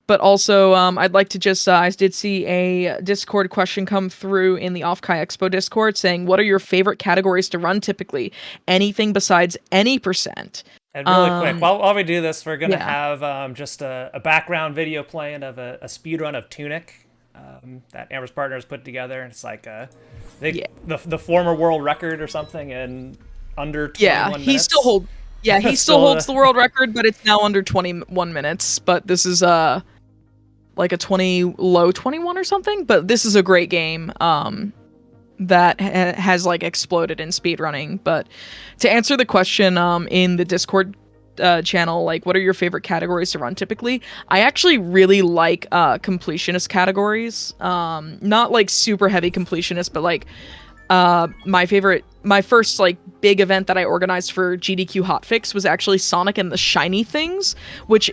But also, I'd like to just, I did see a Discord question come through in the Offkai Expo Discord saying, what are your favorite categories to run typically? Anything besides any percent?
And really quick, while we do this, we're going to have just a background video playing of a speedrun of Tunic that Amber's Partners put together. It's like the former world record or something in under 21 minutes.
He still holds the world record, but it's now under 21 minutes. But this is like a low 21 or something. But this is a great game that has like exploded in speedrunning. But to answer the question in the Discord channel, like, what are your favorite categories to run typically? I actually really like completionist categories. Not like super heavy completionist, but like my first like big event that I organized for GDQ Hotfix was actually Sonic and the Shiny Things, which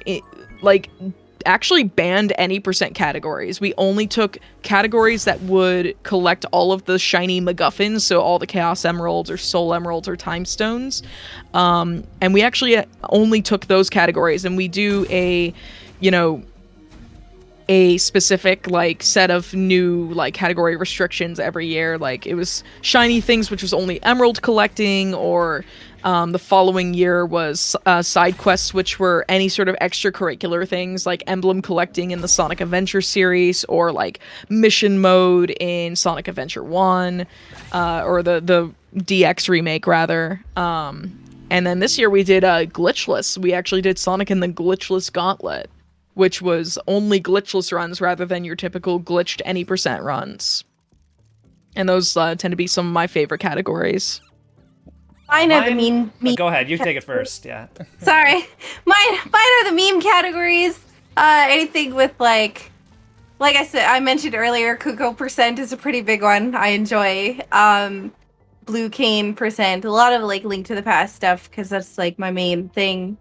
actually banned any percent categories. We only took categories that would collect all of the shiny MacGuffins, so all the Chaos Emeralds or Soul Emeralds or Time Stones. And we actually only took those categories, and we do a specific like set of new like category restrictions every year. Like, it was Shiny Things, which was only emerald collecting, or The following year was side quests, which were any sort of extracurricular things like emblem collecting in the Sonic Adventure series, or like mission mode in Sonic Adventure 1, or the DX remake rather. And then this year we did glitchless. We actually did Sonic and the Glitchless Gauntlet, which was only glitchless runs rather than your typical glitched any percent runs. And those tend to be some of my favorite categories.
Mine are the meme.
Go ahead, you take it first. Yeah.
Sorry, mine are the meme categories. Anything with like I said, I mentioned earlier, Kuko percent is a pretty big one. I enjoy Blue Cane percent, a lot of like Link to the Past stuff because that's like my main thing.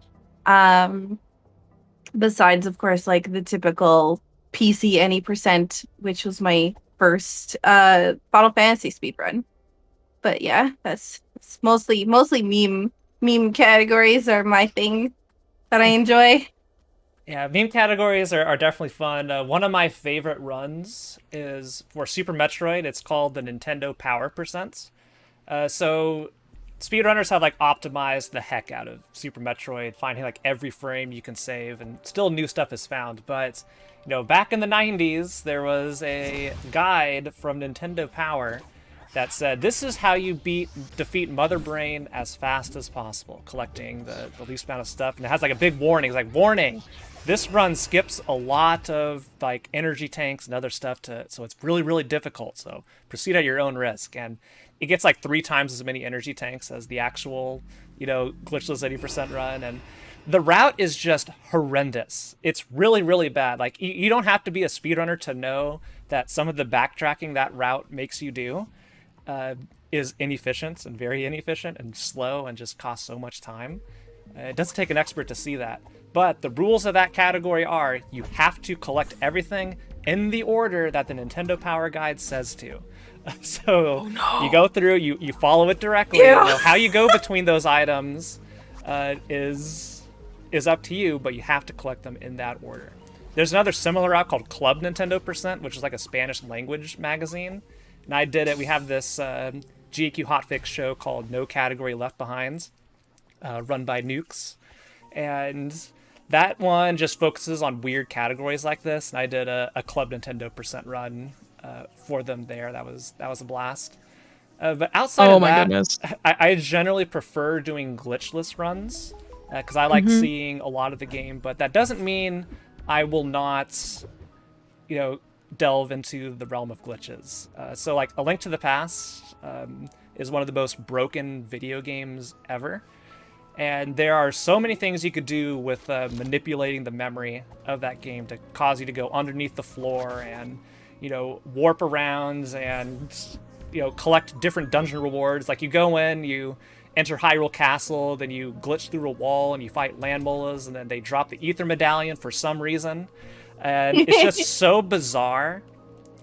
Besides, of course, like the typical PC any percent, which was my first Final Fantasy speedrun. But yeah, that's mostly meme categories are my thing that I enjoy.
Yeah, meme categories are definitely fun. One of my favorite runs is for Super Metroid. It's called the Nintendo Power Percents. So speedrunners have like optimized the heck out of Super Metroid, finding like every frame you can save, and still new stuff is found. But you know, back in the 90s, there was a guide from Nintendo Power that said, this is how you defeat Mother Brain as fast as possible, collecting the least amount of stuff. And it has like a big warning. It's like, warning, this run skips a lot of like energy tanks and other stuff, so it's really, really difficult. So proceed at your own risk. And it gets like 3 times as many energy tanks as the actual, you know, glitchless 80% run. And the route is just horrendous. It's really, really bad. Like, you don't have to be a speedrunner to know that some of the backtracking that route makes you do is inefficient and very inefficient and slow and just costs so much time. It doesn't take an expert to see that. But the rules of that category are you have to collect everything in the order that the Nintendo Power Guide says to. So you go through, you follow it directly. You know, how you go between those items is up to you, but you have to collect them in that order. There's another similar route called Club Nintendo Percent, which is like a Spanish language magazine. And I did it. We have this GQ hotfix show called No Category Left Behinds, run by Nukes. And that one just focuses on weird categories like this. And I did a Club Nintendo Percent run for them there. That was a blast. But outside of that, goodness. I generally prefer doing glitchless runs because I like seeing a lot of the game. But that doesn't mean I will not, you know, delve into the realm of glitches. So like A Link to the Past is one of the most broken video games ever. And there are so many things you could do with manipulating the memory of that game to cause you to go underneath the floor and, you know, warp around and, you know, collect different dungeon rewards. Like you go in, you enter Hyrule Castle, then you glitch through a wall and you fight land molas, and then they drop the ether medallion for some reason. And it's just so bizarre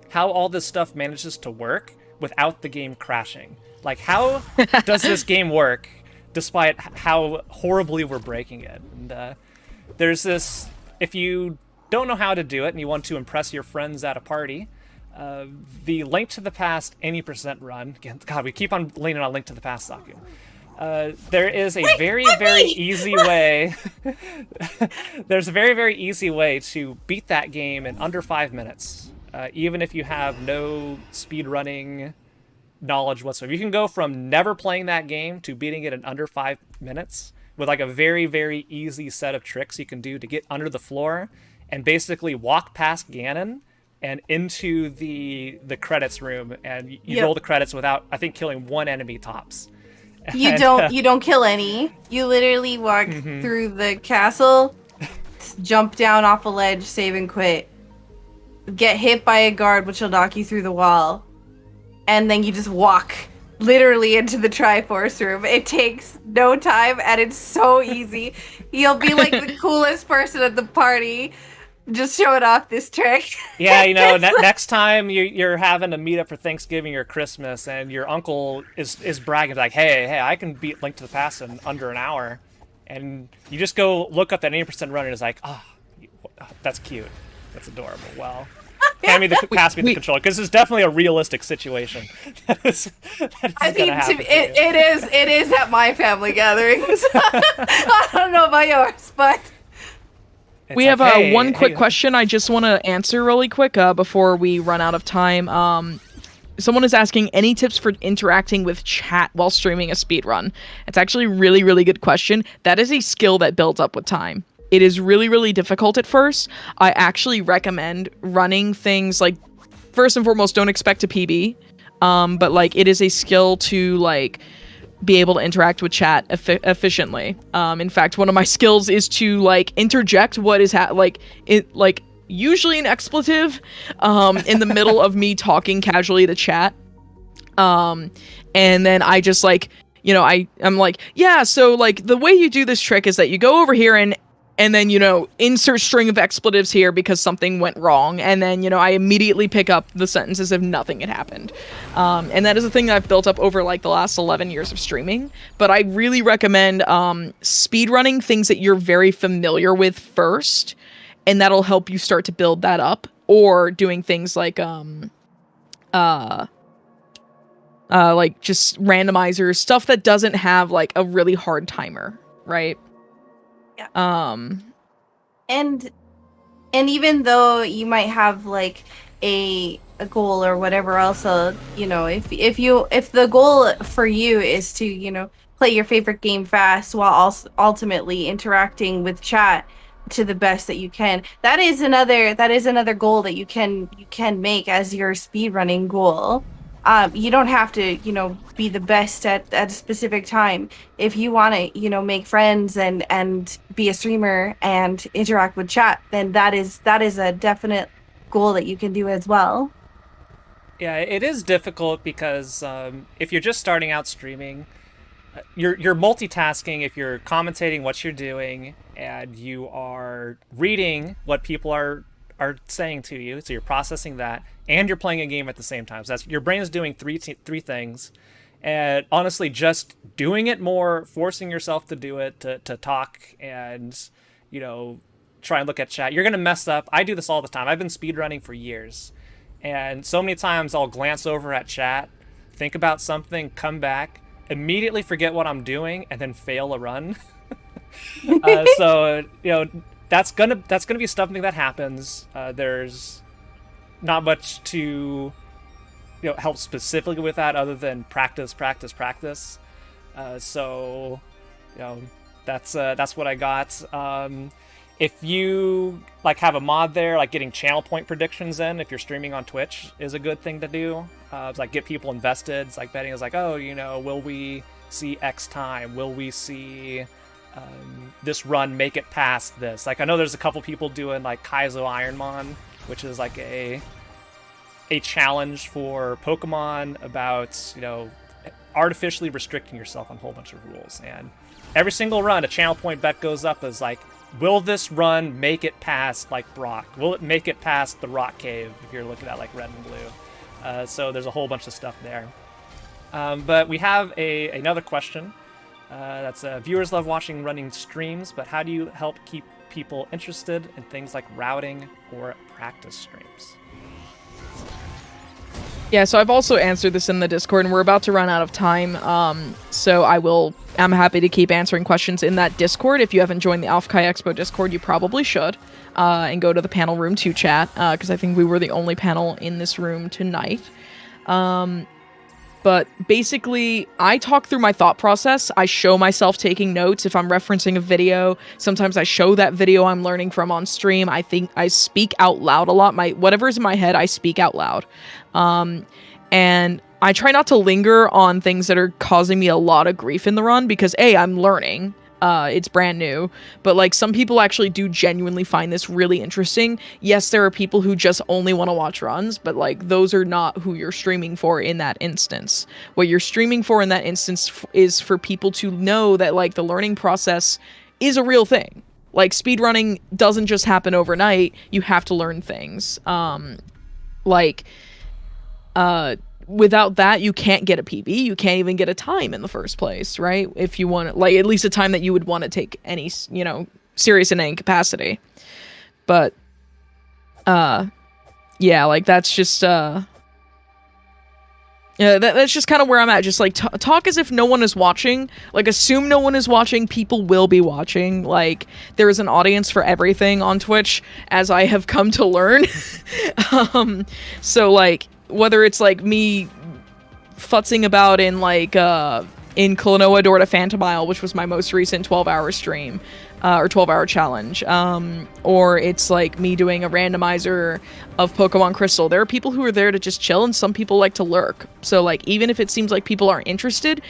how all this stuff manages to work without the game crashing. Like, how does this game work despite how horribly we're breaking it? And there's this, if you don't know how to do it and you want to impress your friends at a party, the Link to the Past any percent run, again, God, we keep on leaning on Link to the Past, Saku. There is a very, very easy way. There's a very, very easy way to beat that game in under 5 minutes, even if you have no speedrunning knowledge whatsoever. You can go from never playing that game to beating it in under 5 minutes with like a very, very easy set of tricks you can do to get under the floor and basically walk past Ganon and into the credits room, and you roll the credits without, I think, killing one enemy tops.
You don't kill any. You literally walk through the castle, jump down off a ledge, save and quit. Get hit by a guard, which will knock you through the wall. And then you just walk literally into the Triforce room. It takes no time and it's so easy. You'll be like the coolest person at the party just showing off this trick.
Yeah, you know, next time you're having a meetup for Thanksgiving or Christmas and your uncle is bragging like, hey, I can beat Link to the Past in under an hour. And you just go look up that 80% run and it's like, that's cute. That's adorable. Well, pass me the controller, because it's definitely a realistic situation.
I mean, it is at my family gatherings. I don't know about yours, but
we have one quick question I just want to answer really quick before we run out of time. Someone is asking any tips for interacting with chat while streaming a speedrun. It's actually a really, really good question. That is a skill that builds up with time. It is really, really difficult at first. I actually recommend running things like, first and foremost, don't expect a PB. But like, it is a skill to like be able to interact with chat efficiently. In fact, one of my skills is to like interject what is usually an expletive in the middle of me talking casually to chat. And then I just like, you know, I'm like, yeah, so like the way you do this trick is that you go over here and then, you know, insert string of expletives here because something went wrong. And then, you know, I immediately pick up the sentence as if nothing had happened. And that is a thing that I've built up over like the last 11 years of streaming. But I really recommend speedrunning things that you're very familiar with first. And that'll help you start to build that up. Or doing things like just randomizers, stuff that doesn't have like a really hard timer, right?
Yeah. And even though you might have like a goal or whatever else, you know, if the goal for you is to, you know, play your favorite game fast while also ultimately interacting with chat to the best that you can, that is another goal that you can make as your speedrunning goal. You don't have to, you know, be the best at a specific time. If you want to, you know, make friends and be a streamer and interact with chat, then that is a definite goal that you can do as well.
Yeah, it is difficult because if you're just starting out streaming, you're multitasking. If you're commentating what you're doing and you are reading what people are saying to you, so you're processing that, and you're playing a game at the same time. So that's, your brain is doing three things. And honestly, just doing it more, forcing yourself to do it, to talk and, you know, try and look at chat, you're going to mess up. I do this all the time. I've been speedrunning for years. And so many times I'll glance over at chat, think about something, come back, immediately forget what I'm doing, and then fail a run. So, you know, that's gonna be something that happens. There's not much to, you know, help specifically with that other than practice. So, you know, that's what I got. If you like have a mod there, like getting channel point predictions in, if you're streaming on Twitch, is a good thing to do. It's like get people invested. It's like betting is like, oh, you know, will we see X time? Will we see this run make it past this? Like, I know there's a couple people doing like Kaizo Ironmon, which is like a challenge for Pokemon about, you know, artificially restricting yourself on a whole bunch of rules. And every single run, a channel point bet goes up as like, will this run make it past like Brock? Will it make it past the Rock Cave if you're looking at like Red and Blue? So there's a whole bunch of stuff there. But we have another question. That's viewers love watching running streams, but how do you help keep people interested in things like routing or practice streams?
Yeah, so I've also answered this in the Discord, and we're about to run out of time. So I'm happy to keep answering questions in that Discord. If you haven't joined the Offkai Expo Discord, you probably should. And go to the panel room to chat, because I think we were the only panel in this room tonight. But basically, I talk through my thought process. I show myself taking notes. If I'm referencing a video, sometimes I show that video I'm learning from on stream. I think I speak out loud a lot. Whatever's in my head, I speak out loud. And I try not to linger on things that are causing me a lot of grief in the run because, A, I'm learning. It's brand new, but like some people actually do genuinely find this really interesting. Yes, there are people who just only want to watch runs, but like those are not who you're streaming for in that instance. What you're streaming for in that instance is for people to know that like the learning process is a real thing. Like speedrunning doesn't just happen overnight. You have to learn things. Without that, you can't get a PB. You can't even get a time in the first place, right? If you want, like, at least a time that you would want to take any, you know, serious in any capacity. But, yeah, like that's just yeah, that's just kind of where I'm at. Just like talk as if no one is watching. Like assume no one is watching. People will be watching. Like there is an audience for everything on Twitch, as I have come to learn. So like whether it's like me futzing about in like in Klonoa Door to Phantomile, which was my most recent 12-hour stream, or 12-hour challenge, or it's like me doing a randomizer of Pokemon Crystal. There are people who are there to just chill, and some people like to lurk. So like even if it seems like people aren't interested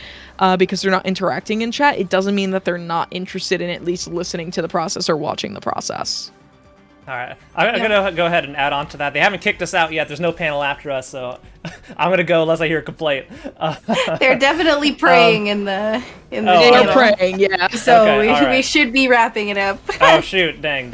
because they're not interacting in chat, it doesn't mean that they're not interested in at least listening to the process or watching the process.
All right, I'm gonna go ahead and add on to that. They haven't kicked us out yet. There's no panel after us, so I'm gonna go unless I hear a complaint.
They're definitely praying in the
They're praying, yeah.
So
okay,
we should be wrapping it up.
Oh shoot! Dang.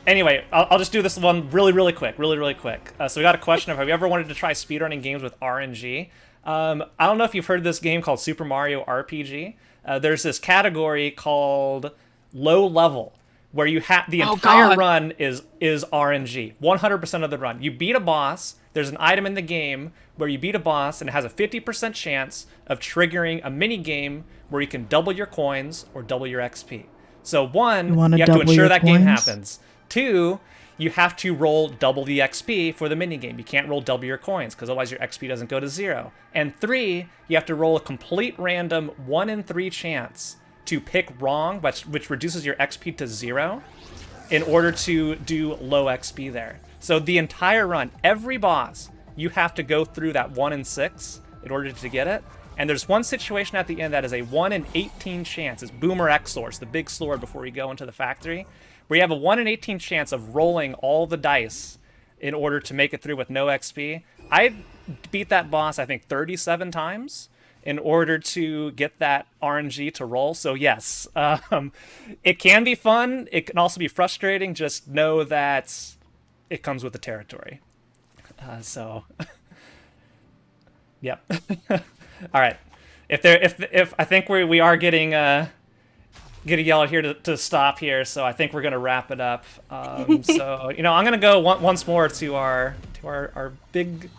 Anyway, I'll just do this one really quick. So we got a question of, have you ever wanted to try speedrunning games with RNG? I don't know if you've heard of this game called Super Mario RPG. There's this category called low level, where you have the entire run is RNG, 100% of the run. You beat a boss. There's an item in the game where you beat a boss, and it has a 50% chance of triggering a mini game where you can double your coins or double your XP. So one, you have to ensure that game happens. Two, you have to roll double the XP for the mini game. You can't roll double your coins because otherwise your XP doesn't go to 0. And three, you have to roll a complete random 1 in 3 chance to pick wrong, which reduces your XP to 0 in order to do low XP there. So the entire run, every boss, you have to go through that 1 in 6 in order to get it. And there's one situation at the end that is a 1 in 18 chance. It's Boomer X-Source, the big sword before you go into the factory, where you have a 1 in 18 chance of rolling all the dice in order to make it through with no XP. I beat that boss, I think, 37 times in order to get that RNG to roll. So yes, it can be fun. It can also be frustrating. Just know that it comes with the territory. Yep. All right. If I think we are getting yelled here to stop here, so I think we're gonna wrap it up. So I'm gonna go once more to our big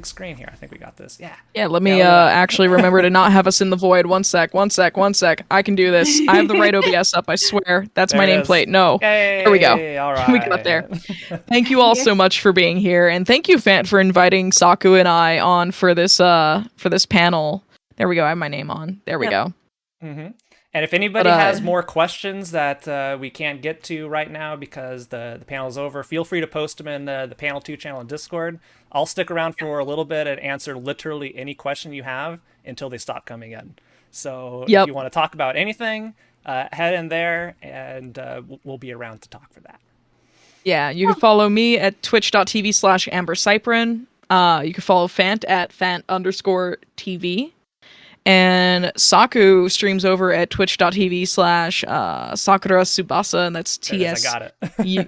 screen here. I think we got this. Yeah.
Yeah. Let me actually remember to not have us in the void. One sec. I can do this. I have the right OBS up. I swear. That's my nameplate. No.
Hey,
there we go.
All right.
We got there. Thank you all so much for being here, and thank you, Phant, for inviting Saku and I on for this panel. There we go. I have my name on. There we go.
Mm-hmm. And if anybody has more questions that we can't get to right now because the panel is over, feel free to post them in the Panel 2 channel in Discord. I'll stick around for a little bit and answer literally any question you have until they stop coming in. So if you want to talk about anything, head in there, and we'll be around to talk for that.
Yeah, you can follow me at twitch.tv/AmberCyprin. You can follow Phant at Phant_TV. And Saku streams over at twitch.tv/Sakura Tsubasa, and that's TS.
I got it.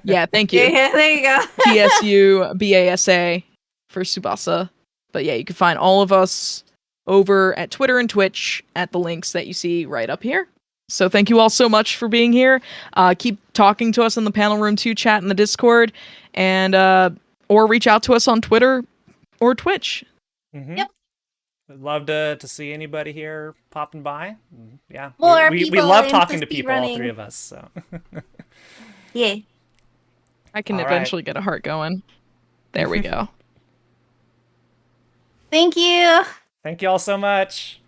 Yeah, thank you.
Yeah, there you go.
TSUBASA for Tsubasa. But yeah, you can find all of us over at Twitter and Twitch at the links that you see right up here. So thank you all so much for being here. Keep talking to us in the Panel Room 2 chat in the Discord, and or reach out to us on Twitter or Twitch.
Mm-hmm. Yep. I'd love to see anybody here popping by. Yeah, we love talking to people, all three of us. So
yeah,
I can eventually get a heart going. There we go.
Thank you.
Thank you all so much.